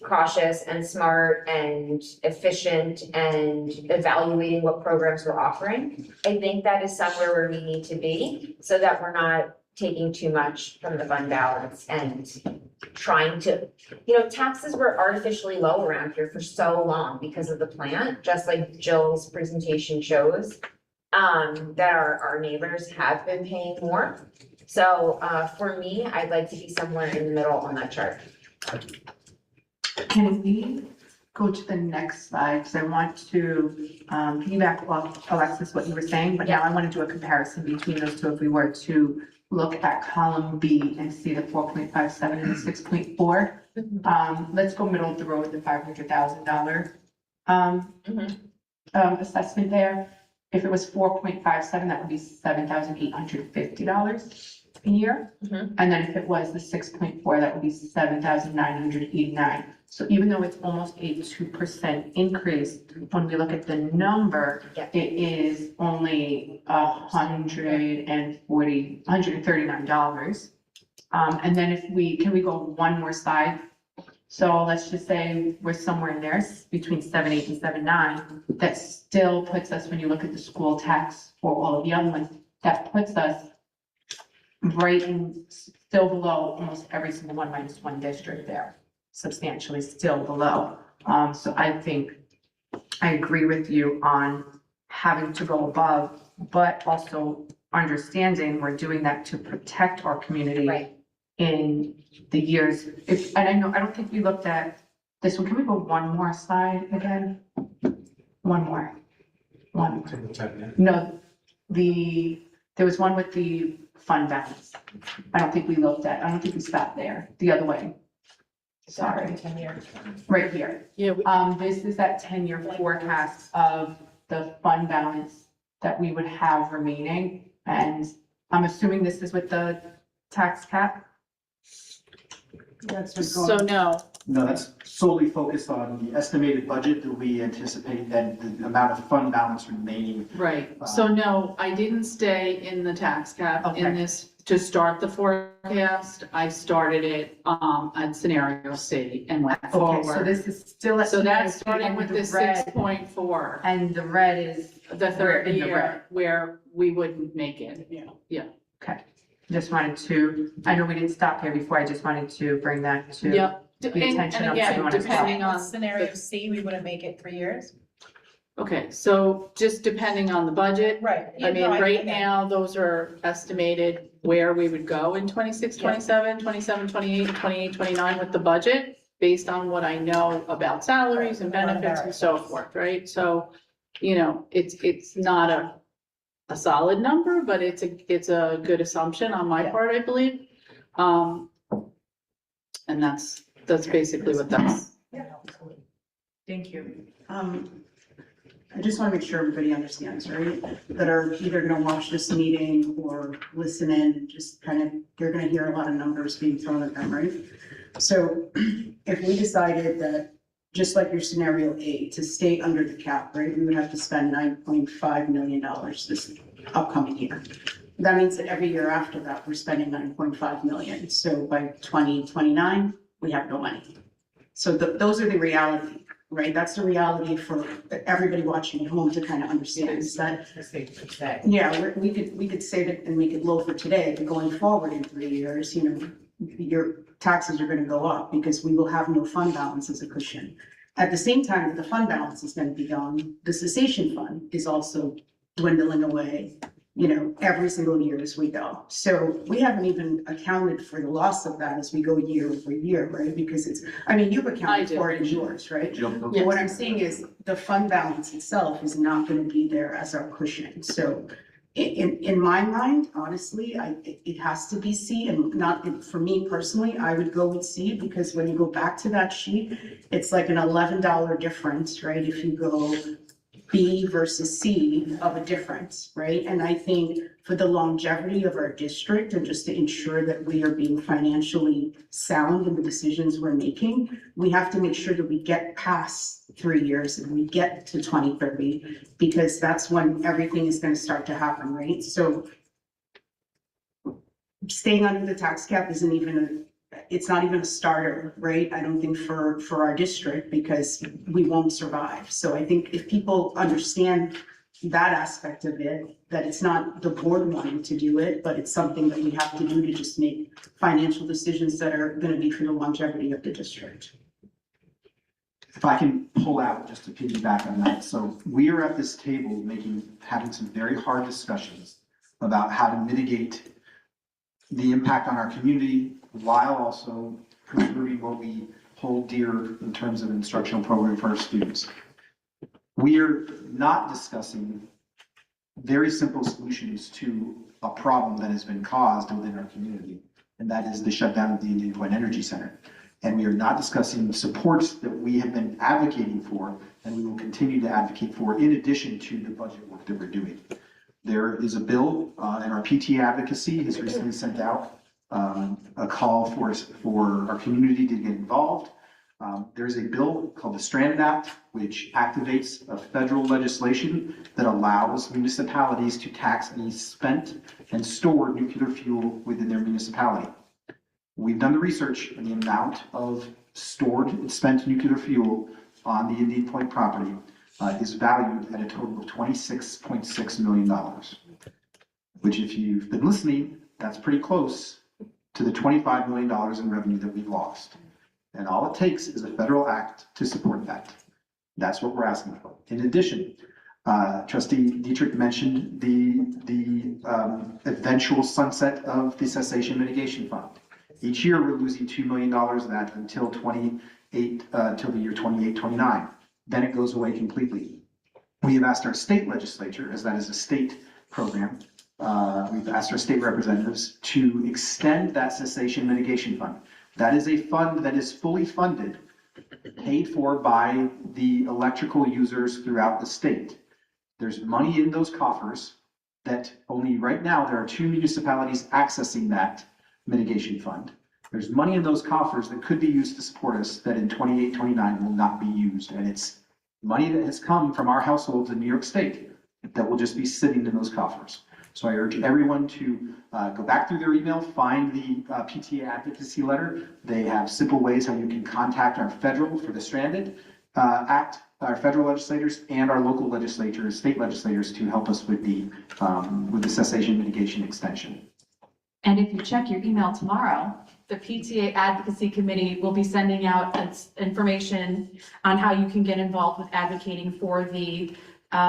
cautious and smart and efficient and evaluating what programs we're offering, I think that is somewhere where we need to be so that we're not taking too much from the fund balance and trying to, taxes were artificially low around here for so long because of the plant, just like Jill's presentation shows, that our neighbors have been paying more. So for me, I'd like to be somewhere in the middle on that chart. Can we go to the next slide, because I want to piggyback off Alexis, what you were saying, but now I want to do a comparison between those two. If we were to look at column B and see the 4.57 and the 6.4, let's go middle of the road, the $500,000 assessment there. If it was 4.57, that would be $7,850 a year. And then if it was the 6.4, that would be $7,989. So even though it's almost a 2% increase, when we look at the number, Yeah. it is only $139. And then can we go one more slide? So let's just say we're somewhere in there between 7.8 and 7.9. That still puts us, when you look at the school tax for all of the other ones, that puts us right in, still below almost every single one minus one district there, substantially still below. So I think I agree with you on having to go above, but also understanding we're doing that to protect our community Right. in the years. And I don't think we looked at this one. Can we go one more slide again? One more. One. No, there was one with the fund balance. I don't think we stopped there. The other way. Sorry. 10 years. Right here. Yeah, This is that 10-year forecast of the fund balance that we would have remaining. And I'm assuming this is with the tax cap. That's what's so going. no, No, that's solely focused on the estimated budget that we anticipate and the amount of fund balance remaining. right. So no, I didn't stay in the tax cap Okay. in this to start the forecast. I started it at scenario C and went Okay, so forward. this is still. at So that's scenario starting with the the red, 6.4, And the red is, the third in the red. year where we wouldn't make it. just wanted to, I know we didn't stop here before, I just wanted to bring that to. Yep. the And attention of again, everyone as well. depending on. Scenario C, we wouldn't make it 3 years? Okay, so just depending on the budget. Right. I mean, right now, those are estimated where we would go in 26, 27, 27, 28, 28, 29 with the budget, based on what I know about salaries and benefits and so forth, right? So, it's not a solid number, but it's a good assumption on my Yeah. part, I believe. And that's basically what that's. Thank you. I just want to make sure everybody understands, right? That are either going to watch this meeting or listen in, just kind of, they're going to hear a lot of numbers being thrown at them, right? So if we decided that, just like your scenario A, to stay under the cap, right, we would have to spend $9.5 million this upcoming year. That means that every year after that, we're spending $9.5 million. So by 2029, we have no money. So those are the reality, right? That's the reality for everybody watching at home to kind of understand, is that, yeah, we could save it and make it low for today, but going forward in 3 years, your taxes are gonna go up because we will have no fund balance as a cushion. At the same time that the fund balance is gonna be gone, the cessation fund is also dwindling away, every single year as we go. So we haven't even accounted for the loss of that as we go year over year, right? Because you've accounted for it in yours, right? But what I'm saying is the fund balance itself is not gonna be there as our cushion. So in my mind, honestly, it has to be C, and not, for me personally, I would go with C, because when you go back to that sheet, it's like an $11 difference, right? If you go B versus C of a difference, right? And I think for the longevity of our district, and just to ensure that we are being financially sound in the decisions we're making, we have to make sure that we get past 3 years and we get to 2030, because that's when everything is gonna start to happen, right? So staying under the tax cap it's not even a starter, right? I don't think for our district, because we won't survive. So I think if people understand that aspect of it, that it's not the board wanting to do it, but it's something that we have to do to just make financial decisions that are gonna be for the longevity of the district. If I can pull out just to piggyback on that. So we are at this table having some very hard discussions about how to mitigate the impact on our community while also preserving what we hold dear in terms of instructional program for our students. We are not discussing very simple solutions to a problem that has been caused within our community, and that is the shutdown of the Indian Point Energy Center. And we are not discussing supports that we have been advocating for, and we will continue to advocate for, in addition to the budget work that we're doing. There is a bill, and our PTA advocacy has recently sent out a call for our community to get involved. There's a bill called the Stranded Act, which activates a federal legislation that allows municipalities to tax any spent and stored nuclear fuel within their municipality. We've done the research, and the amount of stored and spent nuclear fuel on the Indian Point property is valued at a total of $26.6 million, which, if you've been listening, that's pretty close to the $25 million in revenue that we've lost. And all it takes is a federal act to support that. That's what we're asking for. In addition, Trustee Dietrich mentioned the eventual sunset of the cessation mitigation fund. Each year, we're losing $2 million of that until till the year 28-29. Then it goes away completely. We have asked our state legislature, as that is a state program, we've asked our state representatives to extend that cessation mitigation fund. That is a fund that is fully funded, paid for by the electrical users throughout the state. There's money in those coffers that only right now there are 2 municipalities accessing that mitigation fund. There's money in those coffers that could be used to support us that in 28-29 will not be used. And it's money that has come from our households in New York State that will just be sitting in those coffers. So I urge everyone to go back through their email, find the PTA advocacy letter. They have simple ways how you can contact our federal for the Stranded Act, our federal legislators, and our local legislators, state legislators, to help us with the cessation mitigation extension. And if you check your email tomorrow, the PTA Advocacy Committee will be sending out information on how you can get involved with advocating for the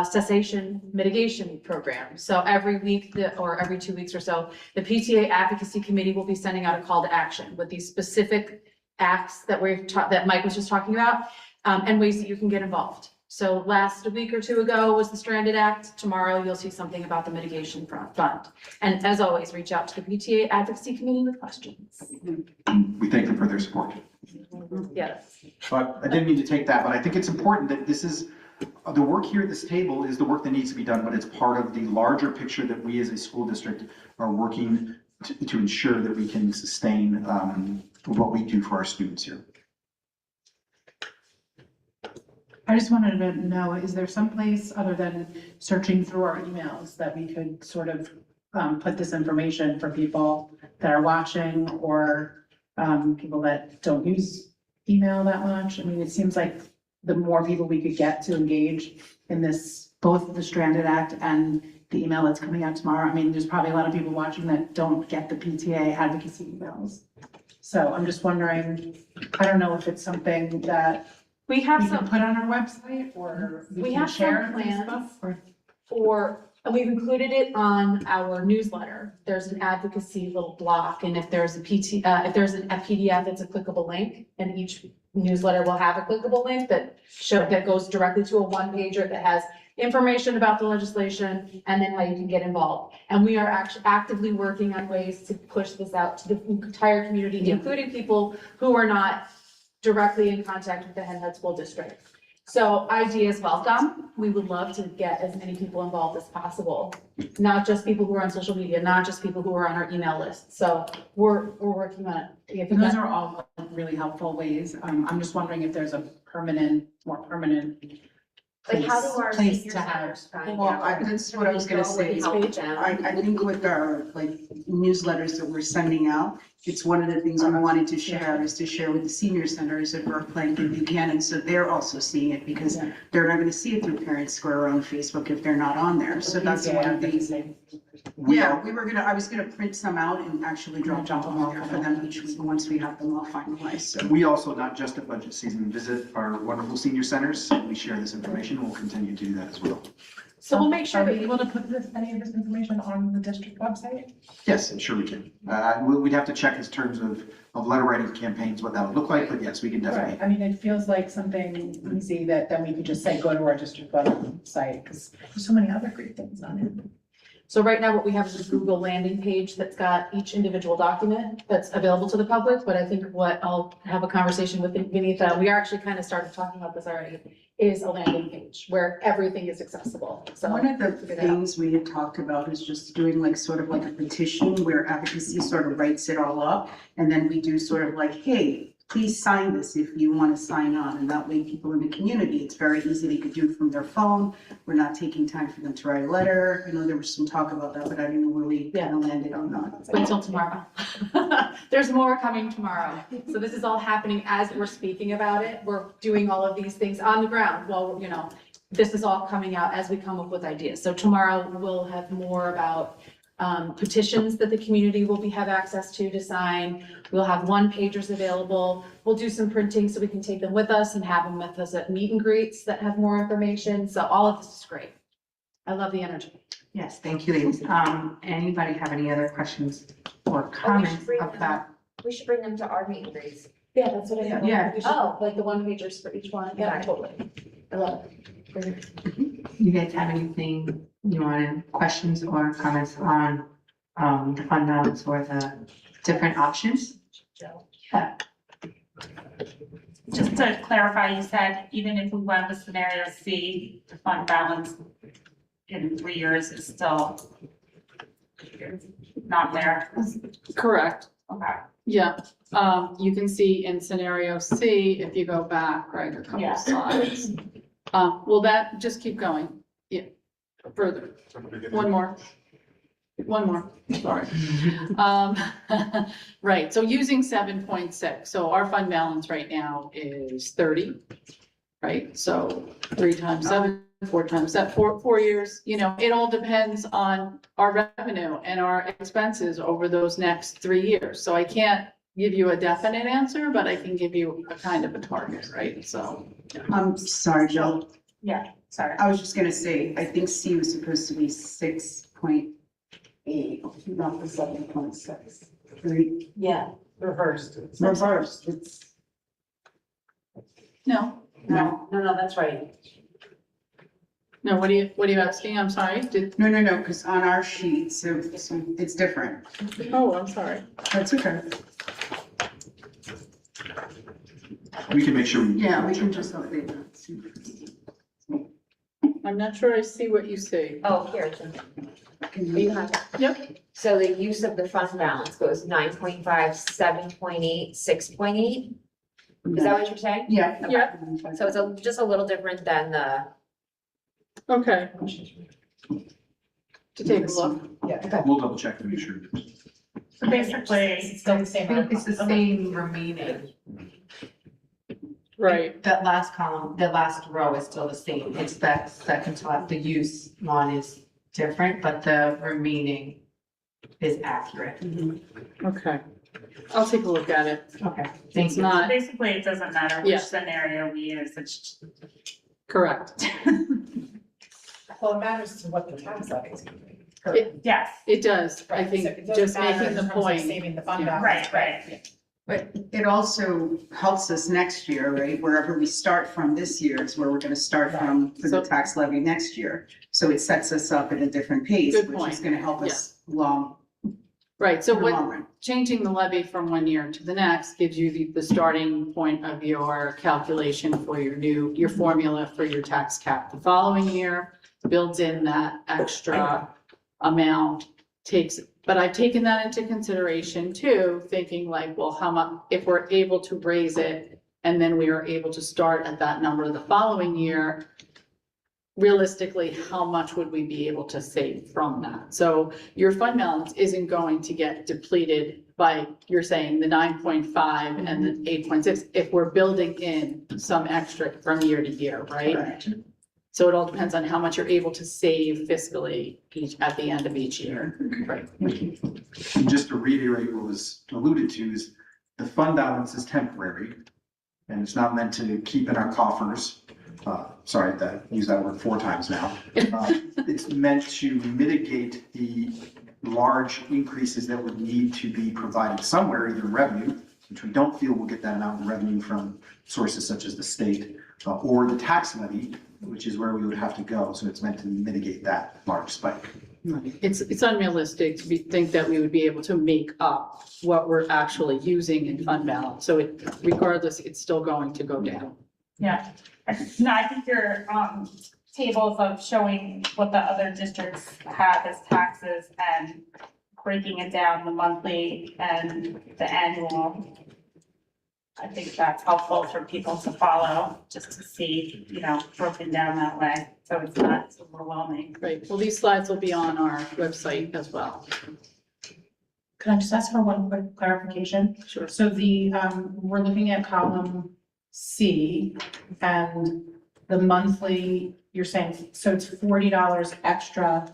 cessation mitigation program. So every week or every 2 weeks or so, the PTA Advocacy Committee will be sending out a call to action with these specific acts that that Mike was just talking about, and ways that you can get involved. So last week or 2 ago was the Stranded Act. Tomorrow you'll see something about the mitigation fund. And as always, reach out to the PTA Advocacy Committee with questions. We thank them for their support. Yes. But I didn't mean to take that, but I think it's important that this is, the work here at this table is the work that needs to be done, but it's part of the larger picture that we as a school district are working to ensure that we can sustain what we do for our students here. I just wanted to know, is there some place other than searching through our emails that we could sort of put this information for people that are watching or people that don't use email that much? I mean, it seems like the more people we could get to engage in this, both the Stranded Act and the email that's coming out tomorrow. I mean, there's probably a lot of people watching that don't get the PTA advocacy emails. So I'm just wondering, I don't know if it's something that We have we can some, put on our website or we we can have share some on plans Facebook, and we've included it on our newsletter. There's an advocacy little block, and if there's a PDF that's a clickable link, and each newsletter will have a clickable link that goes directly to a one-pager that has information about the legislation and then how you can get involved. And we are actually actively working on ways to push this out to the entire community, including people who are not directly in contact with the Henhead School District. So ideas welcome. We would love to get as many people involved as possible, not just people who are on social media, not just people who are on our email list. So we're working on it. and those are all really helpful ways. I'm just wondering if there's a more permanent Like, how do our place senior to have. centers find Well, out? that's what I was gonna say. Help them. I think with our newsletters that we're sending out, it's one of the things we wanted to share is to share with the senior centers at Brookline and Buchanan, so they're also seeing it because they're not gonna see it through Parent Square on Facebook if they're not on there. So that's one of these. Yeah, I was gonna print some out and actually drop them off for them each week once we have them all finalized, so. We also, not just at budget season, visit our wonderful senior centers. We share this information. We'll continue to do that as well. So we'll make sure Are we that able to put any of this information on the district website? Yes, I'm sure we can. We'd have to check in terms of letter writing campaigns, what that would look like, but yes, we can definitely. Right, I mean, it feels like something easy that then we could just say, go to our district website, because there's so many other great things on it. So right now, what we have is a Google landing page that's got each individual document that's available to the public, but I think what I'll have a conversation with Vinita, we actually kind of started talking about this already, is a landing page where everything is accessible, so. One of the things we had talked about is just doing like sort of like a petition where advocacy sort of writes it all up. And then we do sort of like, hey, please sign this if you want to sign on. And that way people in the community, it's very easy. They could do it from their phone. We're not taking time for them to write a letter. I know there was some talk about that, but I didn't know where we kind of landed on that. Wait until tomorrow. There's more coming tomorrow. So this is all happening as we're speaking about it. We're doing all of these things on the ground while, you know, this is all coming out as we come up with ideas. So tomorrow we'll have more about petitions that the community will have access to sign. We'll have one-pagers available. We'll do some printing so we can take them with us and have them with us at meet and greets that have more information. So all of this is great. I love the energy. Yes, thank you, ladies. Anybody have any other questions or comments about? We should bring them to our meet and greets. Yeah, that's what I thought. Yeah. We should, like the one-pagers for each one. Yeah, totally. I love it. You guys have anything you want, questions or comments on the fund balance or the different options? Yeah. Just to clarify, you said even if we went with scenario C, the fund balance in 3 years is still not there. Correct. Okay. Yeah, you can see in scenario C, if you go back, right, a couple Yeah. slides. That, just keep going. Yeah, further. One more, sorry. Right, so using 7.6, so our fund balance right now is 30, right? So 3 times 7, 4 times that, 4 years, you know, it all depends on our revenue and our expenses over those next 3 years. So I can't give you a definite answer, but I can give you a kind of a target, right? So. I'm sorry, Jill. Yeah, sorry. I was just gonna say, I think C was supposed to be 6.8, not the 7.6. Right? Yeah. Reversed, it's. No, No, That's right. no, what are you asking? I'm sorry, no, because on our sheet, so it's different. oh, I'm sorry. That's okay. We can make sure. Yeah, we can just update that. I'm not sure I see what you see. Oh, here, it's in. Can You you- have it. Yep, So the use of the fund balance goes 9.5, 7.8, 6.8? Is that what you're saying? Yeah. Yeah. So it's just a little different than the, okay. To take a look. We'll double check to make sure. So basically, It's still the I same. think it's the same remaining. Right, That last column, the last row is still the same. It's that second to last, the use one is different, but the remaining is accurate. okay. I'll take a look at it. Okay, It's thank you. not basically, it doesn't matter Yeah. which scenario we use, it's correct. Well, it matters to what the tax levy is. yes, It does, I Right, so think, it doesn't just matter making in the terms of point. Saving the fund Yeah. balance. right. But it also helps us next year, right? Wherever we start from this year is where we're gonna start from for the So- tax levy next year. So it sets us up at a different pace, Good which point. is gonna help us long, Right, so in the what, long run. changing the levy from one year to the next gives you the starting point of your calculation for your formula for your tax cap. The following year builds in that extra amount, but I've taken that into consideration too, thinking like, well, how much, if we're able to raise it and then we are able to start at that number the following year, realistically, how much would we be able to save from that? So your fund balance isn't going to get depleted by, you're saying, the 9.5 and the 8.6, if we're building in some extra from year to year, right? Correct. So it all depends on how much you're able to save fiscally at the end of each year. Right. And just to reiterate what was alluded to is the fund balance is temporary and it's not meant to keep in our coffers. sorry, use that word 4 times now. It's meant to mitigate the large increases that would need to be provided somewhere, either revenue, which we don't feel we'll get that amount of revenue from sources such as the state, or the tax levy, which is where we would have to go. So it's meant to mitigate that large spike. It's unrealistic to think that we would be able to make up what we're actually using in fund balance. So regardless, it's still going to go down. Yeah, no, I think your, tables of showing what the other districts have as taxes and breaking it down, the monthly and the annual. I think that's helpful for people to follow, just to see, broken down that way, so it's not overwhelming. Right, well, these slides will be on our website as well. Can I just ask for one quick clarification? Sure. So we're looking at column C and the monthly, you're saying, so it's $40 extra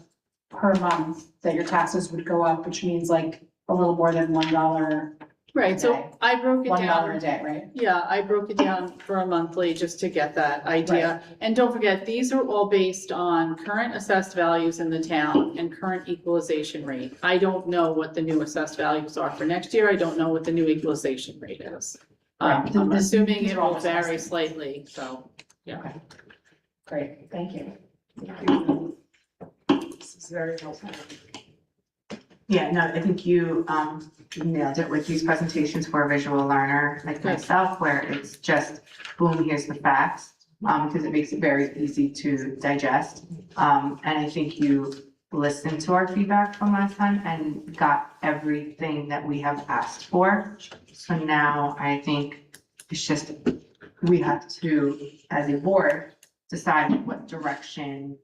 per month that your taxes would go up, which means like a little more than $1. Right, so Okay. I broke it $1 a down. day, right? Yeah, I broke it down for a monthly just to get that idea. And don't forget, these are all based on current assessed values in the town and current equalization rate. I don't know what the new assessed values are for next year. I don't know what the new equalization rate is. I'm assuming it will vary slightly, so, yeah. Great, thank you. This is very helpful. Yeah, no, I think you nailed it with these presentations for a visual learner like myself, where it's just, boom, here's the facts, because it makes it very easy to digest. And I think you listened to our feedback from last time and got everything that we have asked for. So now I think it's just, we have to, as a board, decide what direction.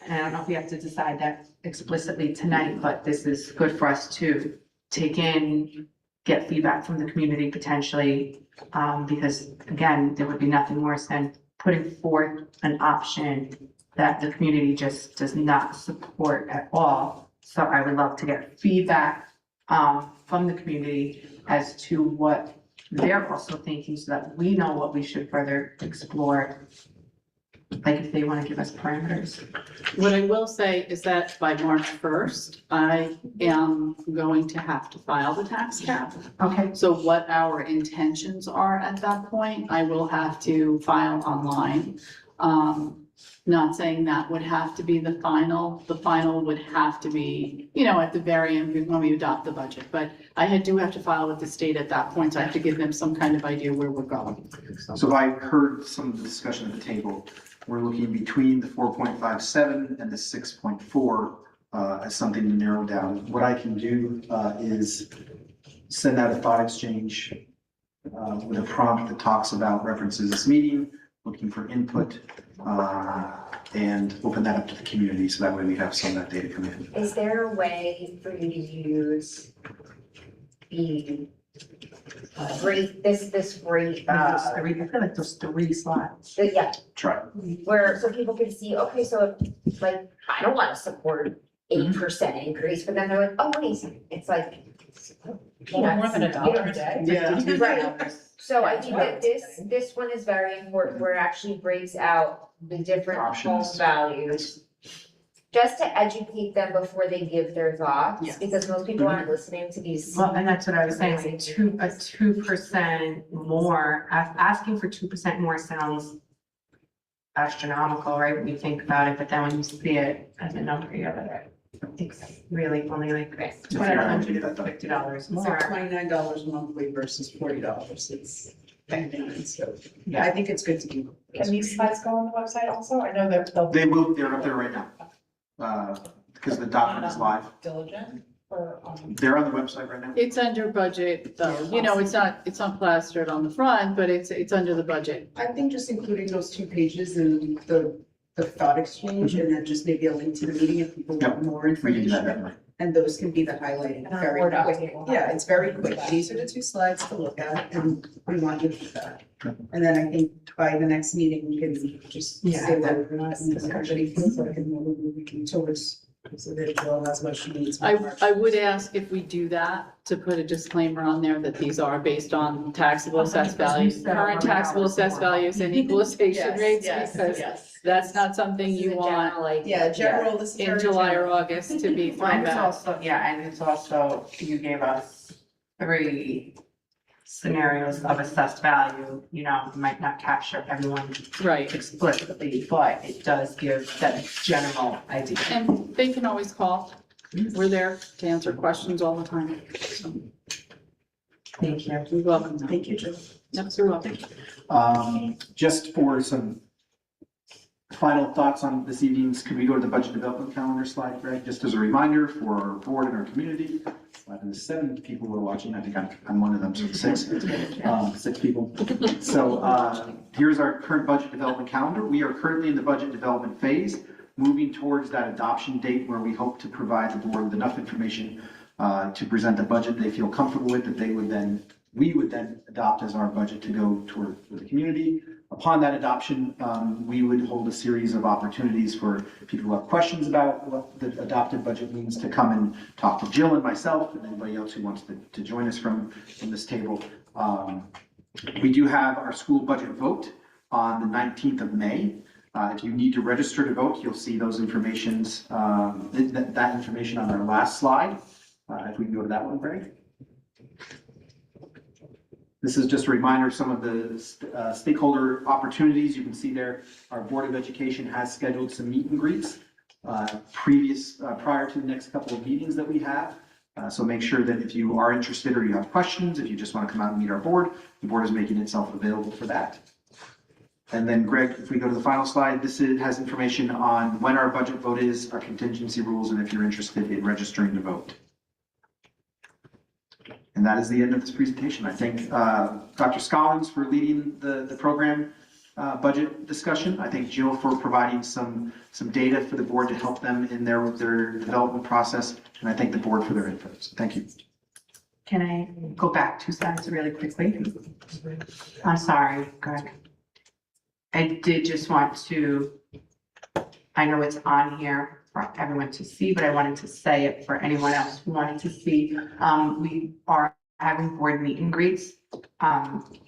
And I don't know if we have to decide that explicitly tonight, but this is good for us to take in, get feedback from the community potentially. Because again, there would be nothing worse than putting forth an option that the community just does not support at all. So I would love to get feedback from the community as to what they're also thinking, so that we know what we should further explore. Like if they want to give us parameters. What I will say is that by March 1st, I am going to have to file the tax cap. Okay. So what our intentions are at that point, I will have to file online. Not saying that would have to be the final would have to be, at the very end when we adopt the budget. But I do have to file with the state at that point, so I have to give them some kind of idea where we're going. So if I heard some of the discussion at the table, we're looking between the 4.57 and the 6.4 as something to narrow down. What I can do is send out a thought exchange with a prompt that talks about references this meeting, looking for input, and open that up to the community, so that way we have some of that data come in. Is there a way for you to use the this great, I feel like those 3 slides. yeah, Try. where, so people can see, okay, so like, I don't wanna support 8% increase, but then they're like, oh, wait, it's like. More than $1 a day. Yeah. Right, so I think that this one is very important, where it actually breaks out the different home Options. values. Just to educate them before they give their thoughts, Yes. because most people aren't listening to these. Well, and that's what I was saying, like a 2% more, asking for 2% more sounds astronomical, right, when you think about it, but then when you see it as a number, it's really only like $250 So more. $29 monthly versus $40, it's, so, Yeah. I think it's good to do. Can these slides go on the website also? I know that they'll be They're up there right now. Because the document is live. diligent or, They're on the website right now. It's under budget, though, it's not plastered on the front, but it's under the budget. I think just including those 2 pages and the thought exchange, and then just maybe a link to the meeting if people want more We can do that information. definitely. And those can be the highlighted very Word quick. document. Yeah, it's very quick. These are the 2 slides to look at, and we want you to do that. And then I think by the next meeting, we can just Yeah. say that we're not, and everybody feels like we're moving towards So that Jill has what she needs. for I March. would ask if we do that, to put a disclaimer on there that these are based on taxable assessed values, current taxable assessed values and equalization rates, because that's not something This is you a want general idea. Yeah, general, this is in very July or general. August to be thrown And it's back. also, yeah, and it's also, you gave us 3 scenarios of assessed value, you know, might not capture everyone Right, explicitly, but it does give that general idea. and they can always call. We're there to answer questions all the time. So, Thank you. you're welcome. Thank you, Jill. Yep, you're welcome. Just for some final thoughts on this evening's, could we go to the budget development calendar slide, Greg? Just as a reminder for our board and our community, 7 people who are watching, I think I'm one of them, so 6 people. So here's our current budget development calendar. We are currently in the budget development phase, moving towards that adoption date where we hope to provide the board with enough information to present the budget they feel comfortable with, that we would then adopt as our budget to go toward the community. Upon that adoption, we would hold a series of opportunities for people who have questions about what the adopted budget means to come and talk to Jill and myself and anybody else who wants to join us from this table. We do have our school budget vote on the 19th of May. If you need to register to vote, you'll see those informations, that information on our last slide. If we can go to that one, Greg. This is just a reminder of some of the stakeholder opportunities. You can see there, our Board of Education has scheduled some meet and greets prior to the next couple of meetings that we have. So make sure that if you are interested or you have questions, if you just want to come out and meet our board, the board is making itself available for that. And then Greg, if we go to the final slide, has information on when our budget vote is, our contingency rules, and if you're interested in registering to vote. And that is the end of this presentation. I thank Dr. Scollins for leading the program budget discussion. I thank Jill for providing some data for the board to help them in their development process. And I thank the board for their input. So thank you. Can I go back 2 slides really quickly? I'm sorry, Greg. I did just want to, I know it's on here for everyone to see, but I wanted to say it for anyone else who wanted to see. We are having board meet and greets,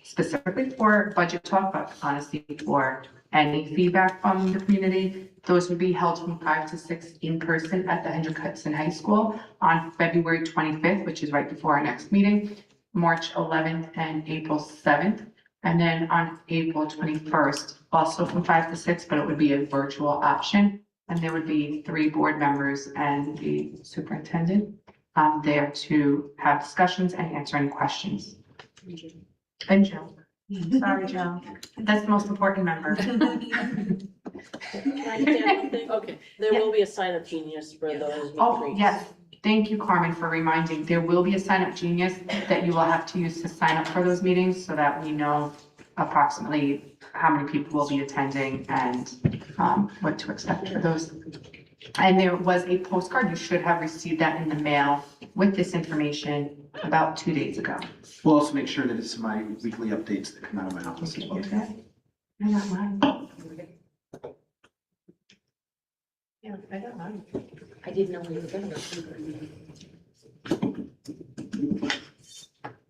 specifically for budget talk, but honestly for any feedback from the community. Those would be held from 5 to 6 in person at the HHCSD High School on February 25th, which is right before our next meeting, March 11th and April 7th. And then on April 21st, also from 5 to 6, but it would be a virtual option. And there would be 3 board members and the superintendent there to have discussions and answer any questions. And Jill. Sorry, Jill. That's the most important member. Okay. There will be a sign up genius for those. Oh, yes. Thank you, Carmen, for reminding. There will be a sign up genius that you will have to use to sign up for those meetings so that we know approximately how many people will be attending and what to expect for those. And there was a postcard. You should have received that in the mail with this information about 2 days ago. We'll also make sure that it's my weekly updates that come out of my office as well. I got mine. Yeah, I got mine. I didn't know we were gonna.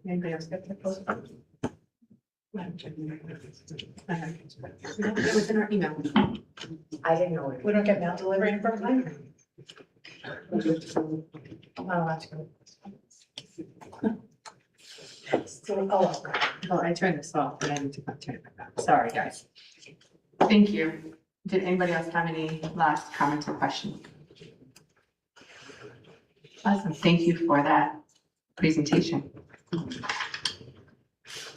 Anybody else get that postcard? It was in our email. I didn't know it. We don't get mail delivery from them? Oh, that's good. Oh, I turned this off, but I need to turn it back on. Sorry, guys. Thank you. Did anybody else have any last comments or questions? Awesome. Thank you for that presentation.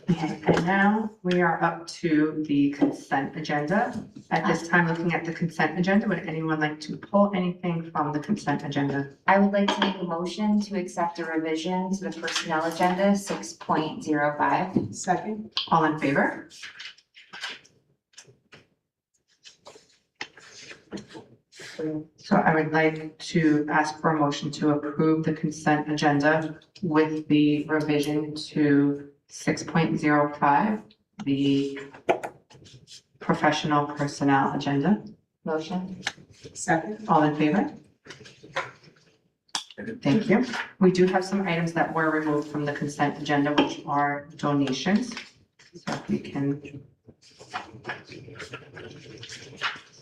Okay, and now we are up to the consent agenda. At this time, looking at the consent agenda, would anyone like to pull anything from the consent agenda? I would like to make a motion to accept a revision to the personnel agenda 6.05. Second. All in favor? So I would like to ask for a motion to approve the consent agenda with the revision to 6.05, the professional personnel agenda. Motion. Second. All in favor? Thank you. We do have some items that were removed from the consent agenda, which are donations. So if we can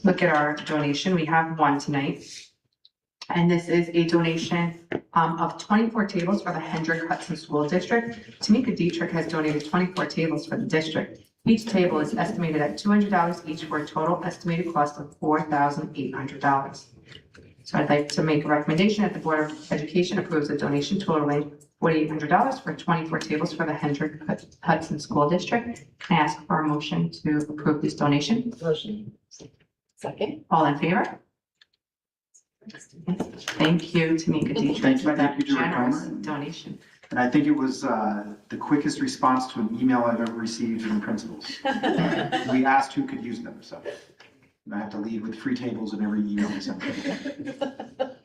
look at our donation, we have one tonight. And this is a donation of 24 tables for the Hendrick Hudson School District. Tamika Dietrich has donated 24 tables for the district. Each table is estimated at $200 each for a total estimated cost of $4,800. So I'd like to make a recommendation that the Board of Education approves a donation totaling $4,800 for 24 tables for the Hendrick Hudson School District. Can I ask for a motion to approve this donation? Motion. Second. All in favor? Thank you, Tamika Dietrich, for that Thank you, Director generous Palmer. donation. And I think it was the quickest response to an email I've ever received from principals. We asked who could use them, so I have to lead with free tables in every email we send. Okay.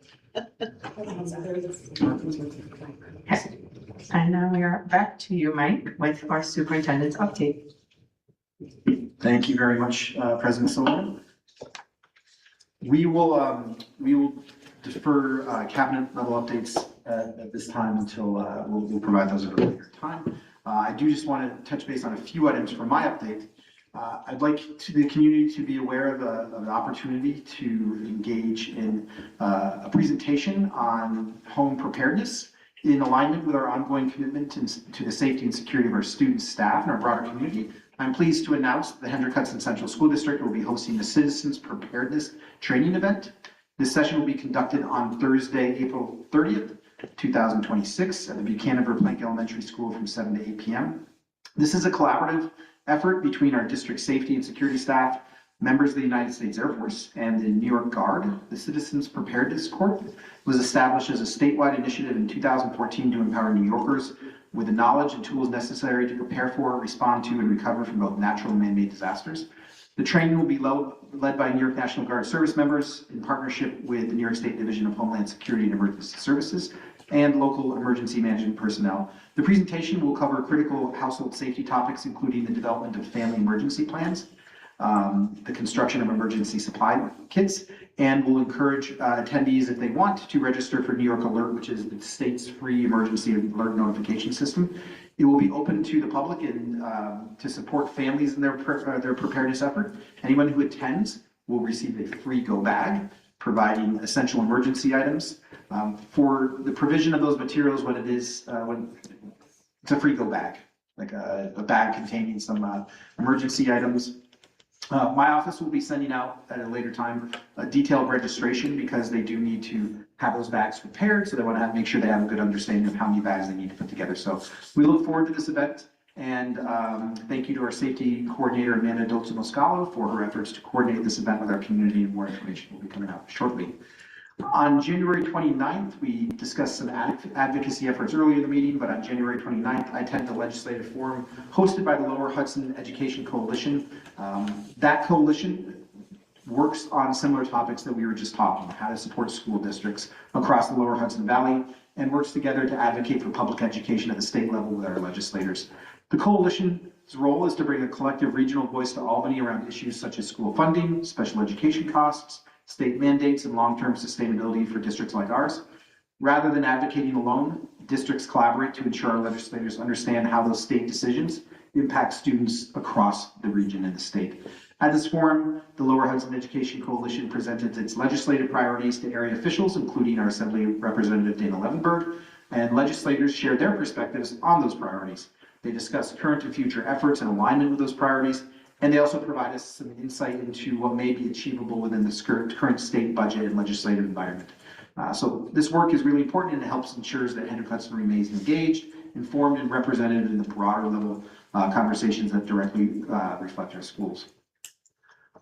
And now we are back to you, Mike, with our superintendent's update. Thank you very much, President Sullivan. We will defer cabinet level updates at this time until we'll provide those at a later time. I do just want to touch base on a few items for my update. I'd like the community to be aware of an opportunity to engage in a presentation on home preparedness in alignment with our ongoing commitment to the safety and security of our students, staff, and our broader community. I'm pleased to announce that the Hendrick Hudson Central School District will be hosting the Citizens Preparedness Training Event. This session will be conducted on Thursday, April 30th, 2026 at the Buchanan-Verplank Elementary School from 7 to 8 p.m. This is a collaborative effort between our district safety and security staff, members of the United States Air Force, and the New York Guard. The Citizens Preparedness Corps was established as a statewide initiative in 2014 to empower New Yorkers with the knowledge and tools necessary to prepare for, respond to, and recover from both natural and man-made disasters. The training will be led by New York National Guard service members in partnership with the New York State Division of Homeland Security and Emergency Services and local emergency management personnel. The presentation will cover critical household safety topics, including the development of family emergency plans, the construction of emergency supply kits, and will encourage attendees, if they want, to register for New York Alert, which is the state's free emergency alert notification system. It will be open to the public and to support families in their preparedness effort. Anyone who attends will receive a free go bag, providing essential emergency items. For the provision of those materials, when it's a free go bag, like a bag containing some emergency items. My office will be sending out at a later time a detailed registration because they do need to have those bags prepared. So they want to make sure they have a good understanding of how many bags they need to put together. So we look forward to this event. And thank you to our safety coordinator, Amanda Dolce-Moscalo, for her efforts to coordinate this event with our community, and more information will be coming out shortly. On January 29th, we discussed some advocacy efforts earlier in the meeting, but on January 29th, I attended a legislative forum hosted by the Lower Hudson Education Coalition. That coalition works on similar topics that we were just talking, how to support school districts across the Lower Hudson Valley, and works together to advocate for public education at the state level with our legislators. The coalition's role is to bring a collective regional voice to Albany around issues such as school funding, special education costs, state mandates, and long-term sustainability for districts like ours. Rather than advocating alone, districts collaborate to ensure our legislators understand how those state decisions impact students across the region and the state. At this forum, the Lower Hudson Education Coalition presented its legislative priorities to area officials, including our Assembly Representative Dana Levenberg, and legislators shared their perspectives on those priorities. They discussed current and future efforts in alignment with those priorities, and they also provide us some insight into what may be achievable within the current state budget and legislative environment. So this work is really important, and it helps ensures that Hendrick Hudson remains engaged, informed, and represented in the broader level conversations that directly reflect our schools.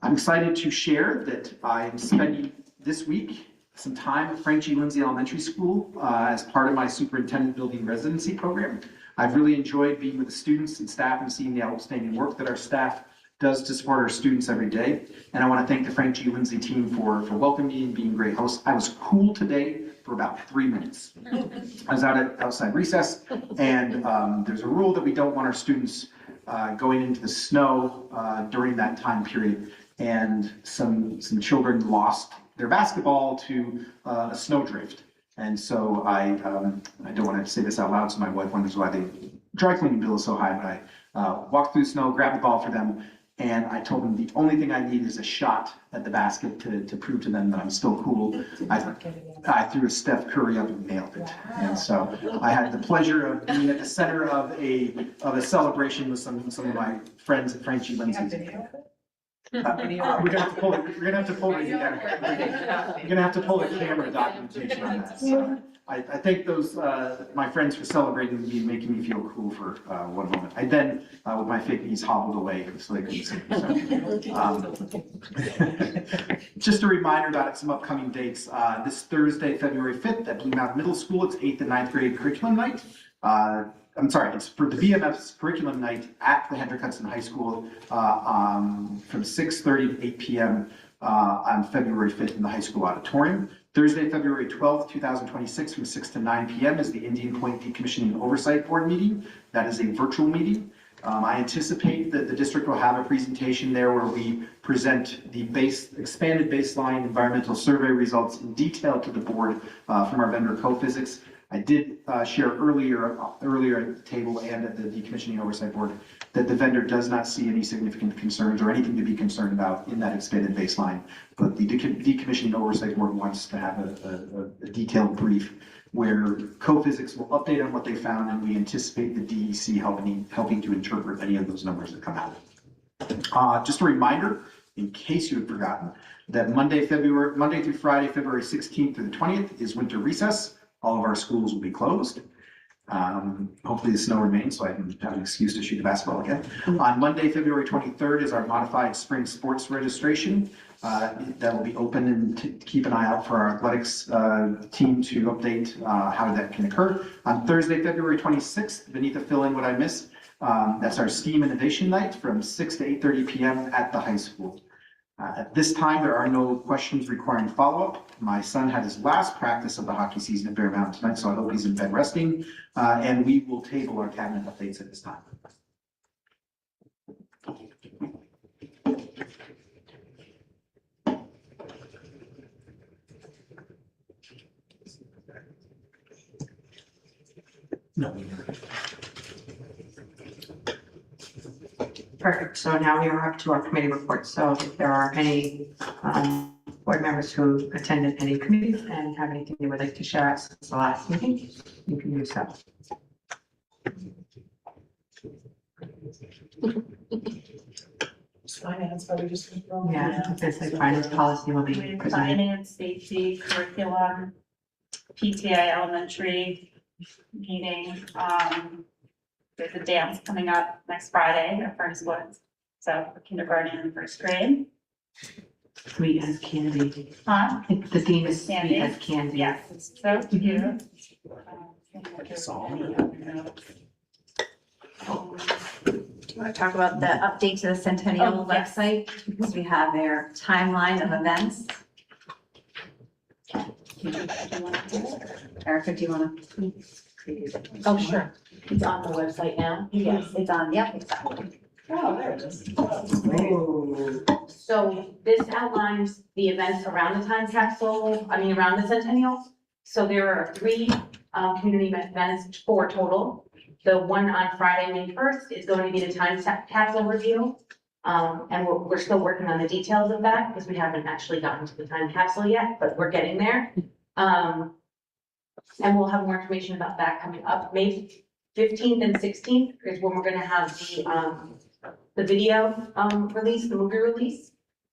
I'm excited to share that I am spending this week some time at Frank G. Lindsay Elementary School as part of my superintendent building residency program. I've really enjoyed being with the students and staff and seeing the outstanding work that our staff does to support our students every day. And I want to thank the Frank G. Lindsay team for welcoming me and being great hosts. I was cool today for about 3 minutes. I was out at outside recess, and there's a rule that we don't want our students going into the snow during that time period. And some children lost their basketball to a snowdrift. And so I don't want to say this out loud, so my wife wonders why the dry cleaning bill is so high, but I walked through snow, grabbed the ball for them, and I told them the only thing I need is a shot at the basket to prove to them that I'm still cool. I threw a Steph Curry up and nailed it. And so I had the pleasure of being at the center of a celebration with some of my friends at Franchi Lindsay's. We're gonna have to pull it, we're gonna have to pull it, yeah. We're gonna have to pull the camera documentation on that. So I thank those, my friends for celebrating me, making me feel cool for, one moment. I then, with my fake knees hobbled away so they couldn't see me. So, just a reminder about some upcoming dates. This Thursday, February 5th at Blue Mountain Middle School, it's 8th and 9th grade curriculum night. I'm sorry, it's for the BMS curriculum night at the Hendrick Hudson High School from 6:30 to 8 p.m. On February 5th in the high school auditorium. Thursday, February 12th, 2026 from 6 to 9 p.m. is the Indian Point Decommissioning Oversight Board meeting. That is a virtual meeting. I anticipate that the district will have a presentation there where we present the expanded baseline environmental survey results in detail to the board from our vendor Co-Physics. I did share earlier at the table and at the Decommissioning Oversight Board that the vendor does not see any significant concerns or anything to be concerned about in that expanded baseline. But the Decommissioning Oversight Board wants to have a detailed brief where Co-Physics will update on what they found, and we anticipate the DEC helping to interpret any of those numbers that come out. Just a reminder, in case you had forgotten, that Monday through Friday, February 16th through the 20th is winter recess. All of our schools will be closed. Hopefully the snow remains so I can have an excuse to shoot the basketball again. On Monday, February 23rd is our modified spring sports registration. That will be open, and keep an eye out for our athletics team to update how that can occur. On Thursday, February 26th, Benita, fill in what I missed. That's our STEAM Innovation Night from 6 to 8:30 p.m. at the high school. At this time, there are no questions requiring follow-up. My son had his last practice of the hockey season at Bear Mountain tonight, so I hope he's in bed resting. And we will table our cabinet updates at this time. No. Perfect. So now we are up to our committee reports. So if there are any board members who attended any committees and have anything they would like to share since the last meeting, you can do so. Finance, are we just? Yeah, this like finance policy will be presented. Finance, safety, curriculum, PTA elementary meeting, there's a dance coming up next Friday at Furnace Woods. So for kindergarten and first grade. Sweet as candy. Huh? The theme is sweet Candy. as candy. Yes, it's so cute. Do you want to talk about the update to the Centennial Oh, yes. website? Because we have their timeline of events. Erica, do you want to? Oh, sure. It's on the website now? Yes, it's on, yep, exactly. Oh, there it is. So this outlines the events around the time capsule, around the centennial. So there are 3 community events, 4 total. The one on Friday, May 1st is going to be the time capsule review. And we're still working on the details of that because we haven't actually gotten to the time capsule yet, but we're getting there. And we'll have more information about that coming up. May 15th and 16th is when we're gonna have the video release, the movie release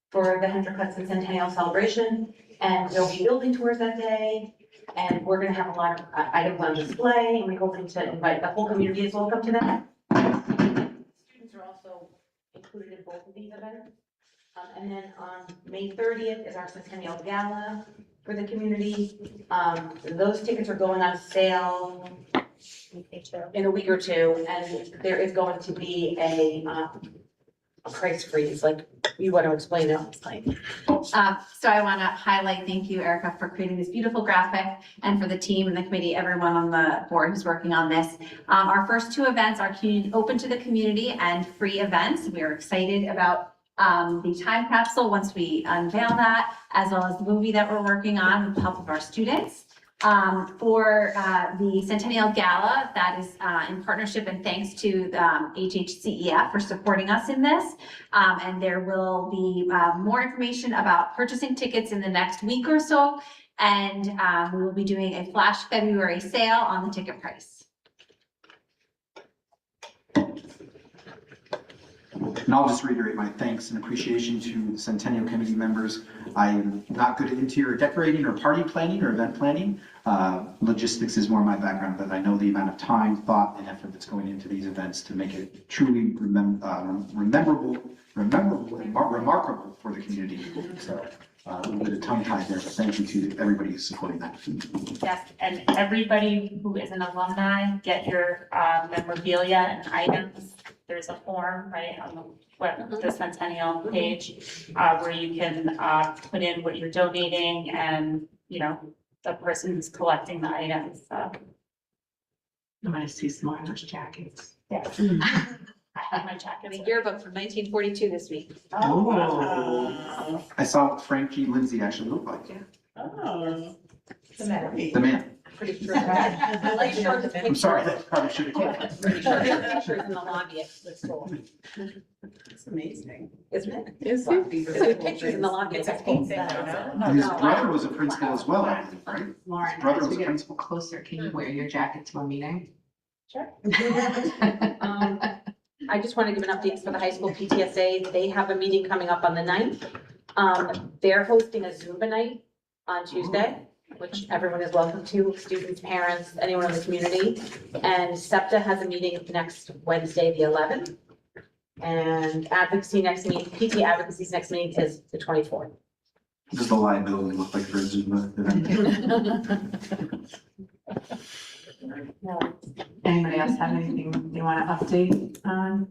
for the Hendrick Hudson Centennial Celebration. And there'll be building tours that day. And we're gonna have a lot of items on display, and we're hoping to invite the whole community as well come to that. Students are also included in both of these events. And then on May 30th is our Centennial Gala for the community. Those tickets are going on sale in a week or two, and there is going to be a price freeze, like you want to explain it. So I want to highlight, thank you, Erica, for creating this beautiful graphic, and for the team and the committee, everyone on the board who's working on this. Our first 2 events are open to the community and free events. We are excited about the time capsule once we unveil that, as well as the movie that we're working on with the help of our students. for the Centennial Gala. That is in partnership and thanks to the HHCEF for supporting us in this. And there will be more information about purchasing tickets in the next week or so. And we will be doing a flash February sale on the ticket price. And I'll just reiterate my thanks and appreciation to the Centennial Committee members. I'm not good at interior decorating or party planning or event planning. Logistics is more my background, but I know the amount of time, thought, and effort that's going into these events to make it truly remarkable for the community. So a little bit of tongue tied there, but thank you to everybody who's supporting that. Yes, and everybody who is an alumni, get your memorabilia and items. There's a form, right, on the Centennial page, where you can put in what you're donating and, you know, the person who's collecting the items, so. I'm gonna see some more of those jackets. Yeah. I have my jacket. The yearbook from 1942 this week. Oh. I saw what Frankie Lindsay actually looked like. Oh. The man. The man. Pretty sure. I like to show the picture. I'm sorry, that probably should have clarified. Pretty sure the picture is in the lobby at the school. It's amazing. Isn't it? Is The picture's in the lobby. It's a paint thing, no? His brother was a principal as well, I believe, right? Lauren, His brother as was we a get principal. closer, can you wear your jacket to a meeting? Sure. I just want to give an update for the high school PTSA. They have a meeting coming up on the 9th. They're hosting a Zumba night on Tuesday, which everyone is welcome to, students, parents, anyone in the community. And SEPTA has a meeting next Wednesday, the 11th. And advocacy next meeting, PT advocacy's next meeting is the 24th. Does the liability look like for a Zumba event? Anybody else have anything they want to update on?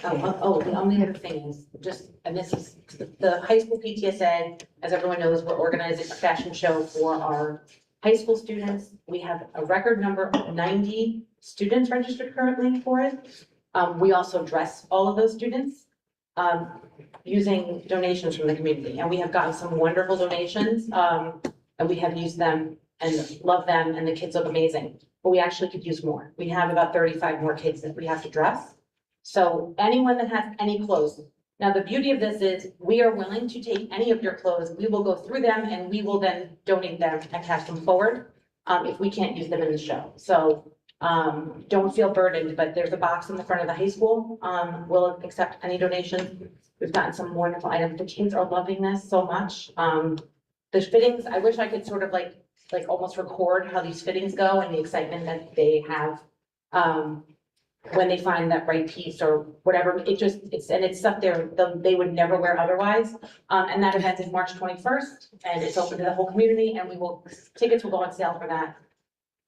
Oh, the only other thing is just, and this is the high school PTSA, as everyone knows, we're organizing a fashion show for our high school students. We have a record number of 90 students registered currently for it. We also dress all of those students using donations from the community, and we have gotten some wonderful donations, and we have used them and love them, and the kids look amazing, but we actually could use more. We have about 35 more kids that we have to dress. So anyone that has any clothes, now the beauty of this is we are willing to take any of your clothes. We will go through them and we will then donate them and pass them forward if we can't use them in the show. So don't feel burdened, but there's a box in the front of the high school. We'll accept any donation. We've gotten some wonderful items. The kids are loving this so much. The fittings, I wish I could sort of like almost record how these fittings go and the excitement that they have when they find that right piece or whatever. It's stuff they would never wear otherwise. And that event is March 21st, and it's open to the whole community, and tickets will go on sale for that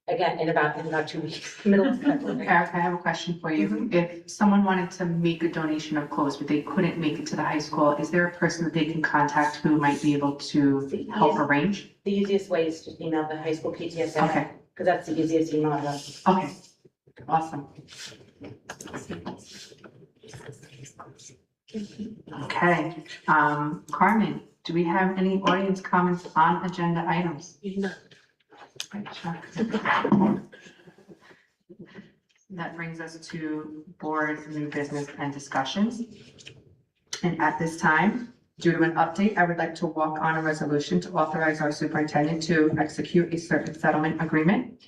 again in about 2 weeks, middle of February. Erica, I have a question for you. If someone wanted to make a donation of clothes, but they couldn't make it to the high school, is there a person that they can contact who might be able to help arrange? The easiest way is to email the high school PTSA. Okay. Because that's the easiest email address. Okay, awesome. Okay, Carmen, do we have any audience comments on agenda items? No. Sure. That brings us to board new business and discussions. And at this time, due to an update, I would like to walk on a resolution to authorize our superintendent to execute a certain settlement agreement.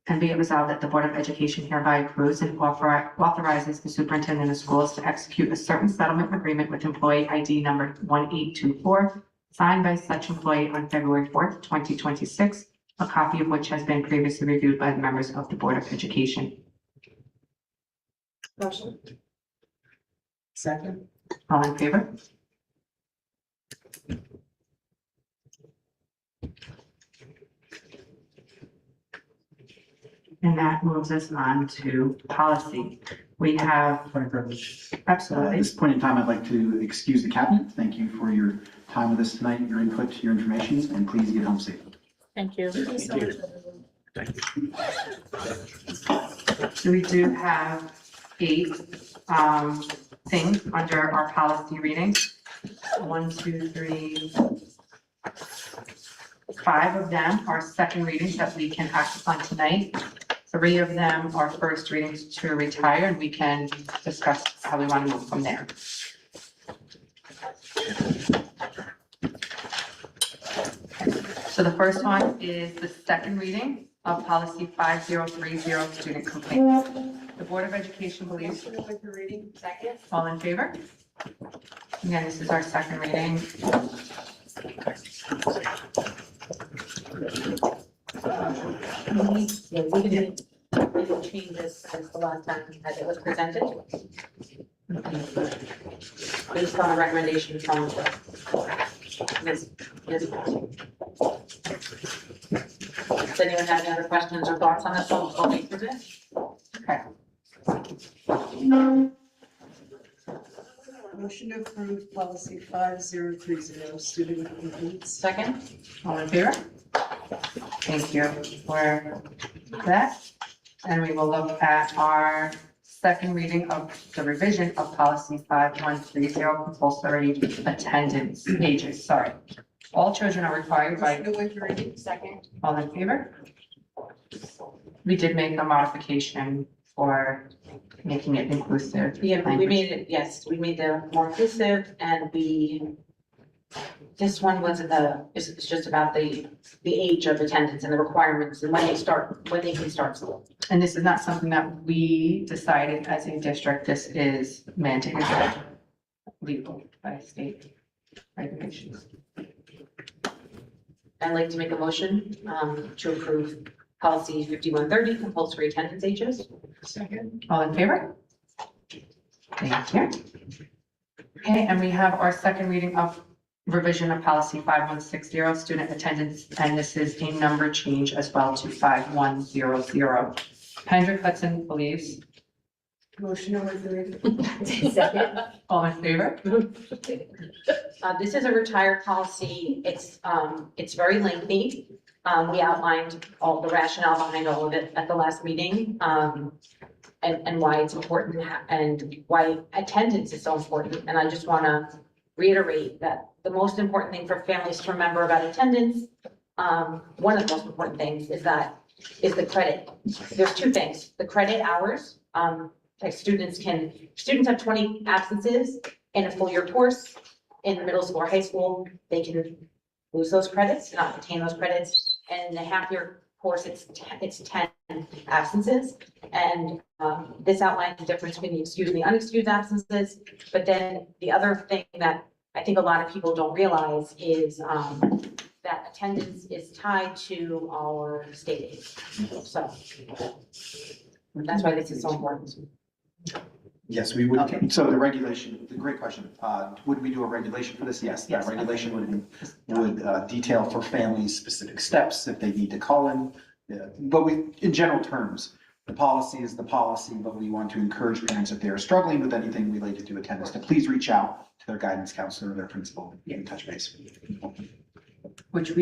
And be it resolved that the Board of Education hereby approves and authorizes the superintendent of schools to execute a certain settlement agreement with employee ID number 1824, signed by such employee on February 4th, 2026, a copy of which has been previously reviewed by the members of the Board of Education. Motion. Second. All in favor? And that moves us on to policy. We have, My privilege. At absolutely, this point in time, I'd like to excuse the cabinet. Thank you for your time with us tonight, your input, your information, and please get home safe. Thank you. so we do have 8 things under our policy readings. 1, 2, 3, 5 of them are second readings that we can act upon tonight. 3 of them are first readings to retire, and we can discuss how we want to move from there. So the first one is the second reading of policy 5030, student complaints. The Board of Education believes. Motion to waive the reading. Second. All in favor? Again, this is our second reading. Yeah, we can change this since the last time as it was presented. Based on a recommendation from Ms. Does anyone have any other questions or thoughts on this one before we do this? Motion to approve policy 5030, student complaints. Second? All in favor? Thank you for that. And we will look at our second reading of the revision of policy 5130, compulsory attendance ages, sorry. All children are required by, Motion to waive the reading. Second. all in favor? We did make a modification for making it inclusive. Yeah, we made it, yes, we made it more inclusive and this one was it's just about the age of attendance and the requirements and when they can start school. And this is not something that we decided as a district, this is mandated legal by state regulations. I'd like to make a motion to approve policy 5130, compulsory attendance ages. Second. All in favor? Thank you. Okay, and we have our second reading of revision of policy 5160, student attendance, and this is a number change as well to 5100. Hendrick Hudson believes. Motion to waive the reading. Second. All in favor? This is a retired policy. It's very lengthy. We outlined all the rationale behind all of it at the last meeting, and why it's important and why attendance is so important. And I just want to reiterate that the most important thing for families to remember about attendance, one of the most important things is the credit. There's 2 things, the credit hours, like students have 20 absences in a full year course in middle school or high school, they can lose those credits, not retain those credits. And in a half year course, it's 10 absences. And this outlines the difference between the excused and the unexcused absences. But then the other thing that I think a lot of people don't realize is that attendance is tied to our state aid. So that's why this is so important. Yes, we would. So the regulation, the great question. Would we do a regulation for this? Yes, that regulation would detail for families specific steps if they need to call in. Yeah. But in general terms, the policy is the policy, but we want to encourage parents if they are struggling with anything related to attendance to please reach out to their guidance counselor or their principal and touch base. Which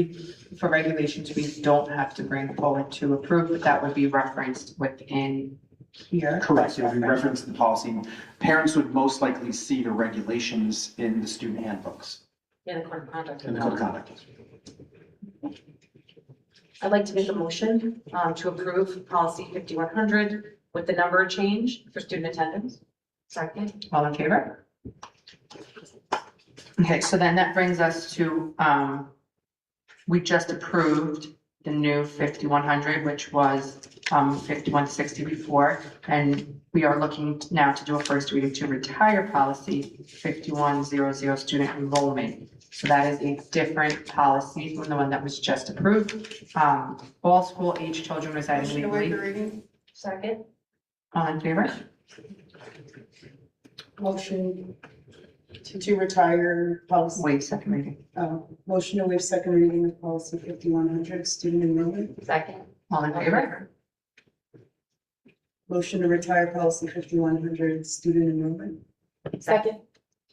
for regulations, we don't have to bring forward to approve, but that would be referenced within here. Correct, so we reference the policy. Parents would most likely see the regulations in the student handbooks. Yeah, the code of conduct. In the code of conduct. I'd like to make a motion to approve policy 5100 with the number change for student attendance. Second. All in favor? Okay, so then that brings us to, we just approved the new 5100, which was 5160 before, and we are looking now to do a first reading to retire policy 5100, student enrollment. So that is a different policy from the one that was just approved. All school age children residing Motion to waive the legally. reading. Second. All in favor? Motion to retire policy. Wait, second reading. Motion to waive second reading of policy 5100, student enrollment. Second. All in favor? Motion to retire policy 5100, student enrollment. Second.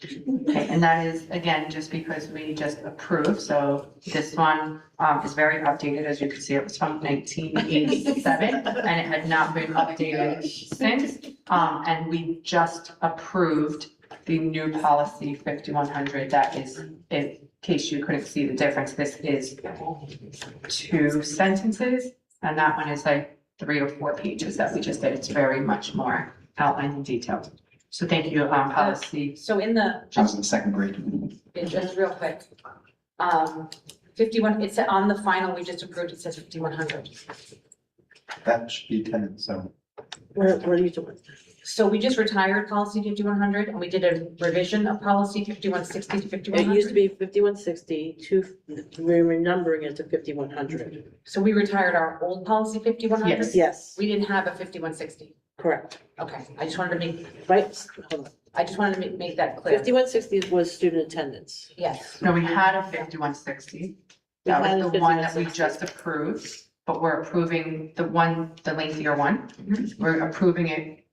Okay, and that is, again, just because we just approved, so this one is very updated, as you can see, it was from 1987, and it had not been updated since, and we just approved the new policy 5100, that is, in case you couldn't see the difference, this is 2 sentences, and that one is like 3 or 4 pages that we just did. It's very much more outlined and detailed. So thank you, policy. So in the, I was in second grade. just real quick, 51, it's on the final, we just approved, it says 5100. That should be attendance, so. What are you doing? So we just retired policy 5100 and we did a revision of policy 5160 to It 5100. used to be 5160, we're renumbering it to 5100. So we retired our old policy 5100? Yes. Yes, We didn't have a 5160. correct. Okay, I just wanted to make, Right, hold on. I just wanted to make that clear. 5160 was student attendance. Yes. No, we had a 5160. We That had was a the one that we 5160. just approved, but we're approving the one, the lengthier one. We're approving it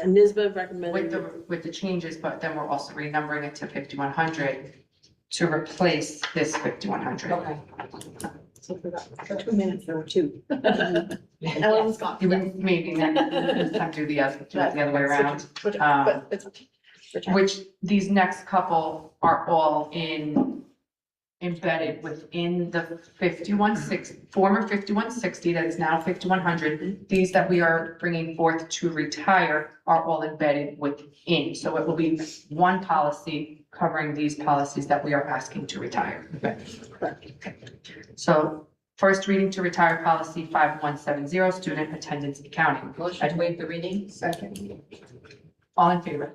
And NISBA with recommended, with the changes, but then we're also renumbering it to 5100 to replace this 5100. Okay. For 2 minutes, there were 2. Ellen's gone. You would maybe next time do the other way around. But it's Which these next couple are all embedded within the former 5160 that is now 5100. These that we are bringing forth to retire are all embedded within. So it will be one policy covering these policies that we are asking to retire. So first reading to retire policy 5170, student attendance accounting. Motion to waive the reading? Second. All in favor?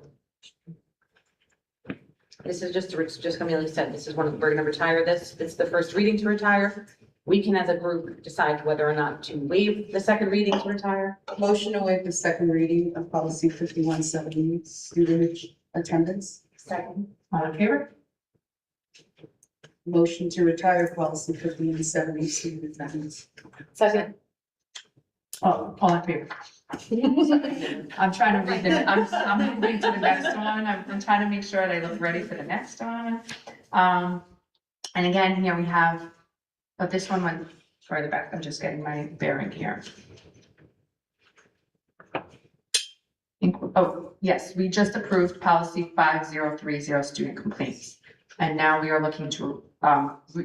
This is just Camille said, this is one, we're gonna retire this. It's the first reading to retire. We can, as a group, decide whether or not to waive the second reading to retire. Motion to waive the second reading of policy 5170, student attendance. Second. All in favor? Motion to retire policy 5170, student attendance. Second. All in favor? I'm trying to read I'm moving to the next one. I'm trying to make sure that I look ready for the next one. And again, here we have, but this one went further back. I'm just getting my bearing here. Oh, yes, we just approved policy 5030, student complaints. And now we are looking to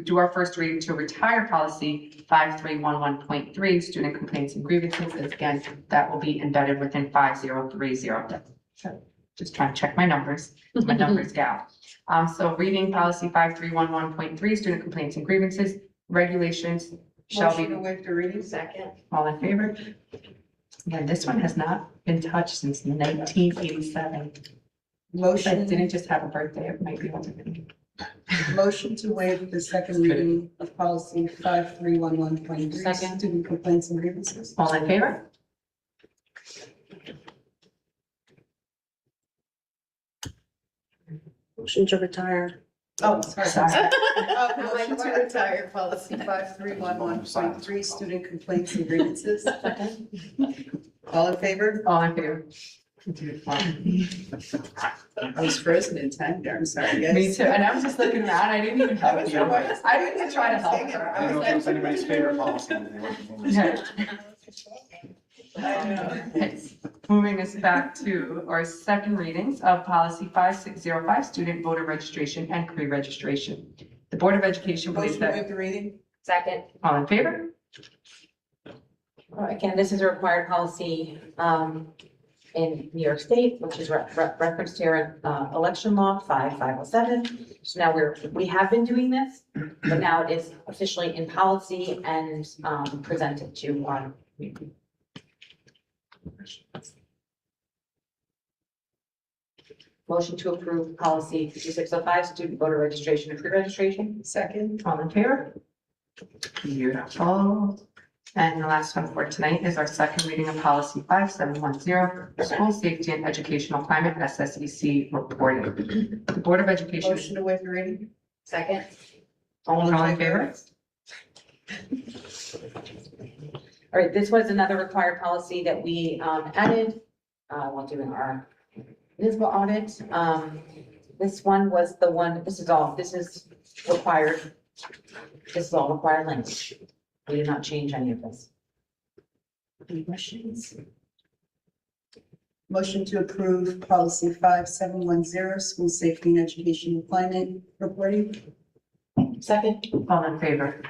do our first reading to retire policy 5311.3, student complaints and grievances. And again, that will be embedded within 5030. So just trying to check my numbers, my numbers gal. So reading policy 5311.3, student complaints and grievances, regulations shall Motion to be, waive the reading. Second. all in favor? Again, this one has not been touched since 1987. If I Motion, didn't just have a birthday, it might be one. motion to waive the second reading of policy 5311.3, Second. student complaints and grievances. All in favor? motion to retire. Oh, sorry. Sorry. Motion to retire policy 5311.3, student complaints and grievances. All in favor? All in favor? I was frozen in time there, I'm sorry, guys. Me too, and I was just looking around, I didn't even help you. I I didn't even try to help her. I don't know if it was anybody's favorite policy. Okay. Moving us back to our second readings of policy 5605, student voter registration and pre-registration. The Board of Education believes Motion to that, waive the reading. Second. all in favor? Again, this is a required policy in New York State, which is referenced here in election law 5507. So now we have been doing this, but now it is officially in policy and presented to our community. Motion to approve policy 5605, student voter registration and pre-registration. Second. All in favor? Beautiful. And the last one for tonight is our second reading of policy 5710, school safety and educational climate, SSEC reporting. The Board of Education. Motion to waive the reading. Second. All in favor? All right, this was another required policy that we added while doing our NISBA audit. This one was the one, this is required. This is all required language. We did not change any of this. Any questions? Motion to approve policy 5710, school safety and education employment reporting. Second. All in favor?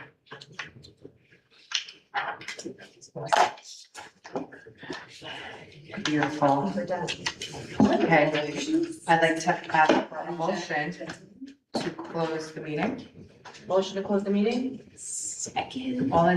Beautiful. Okay, I'd like to ask for a motion to close the meeting. Motion to close the meeting? Second. All in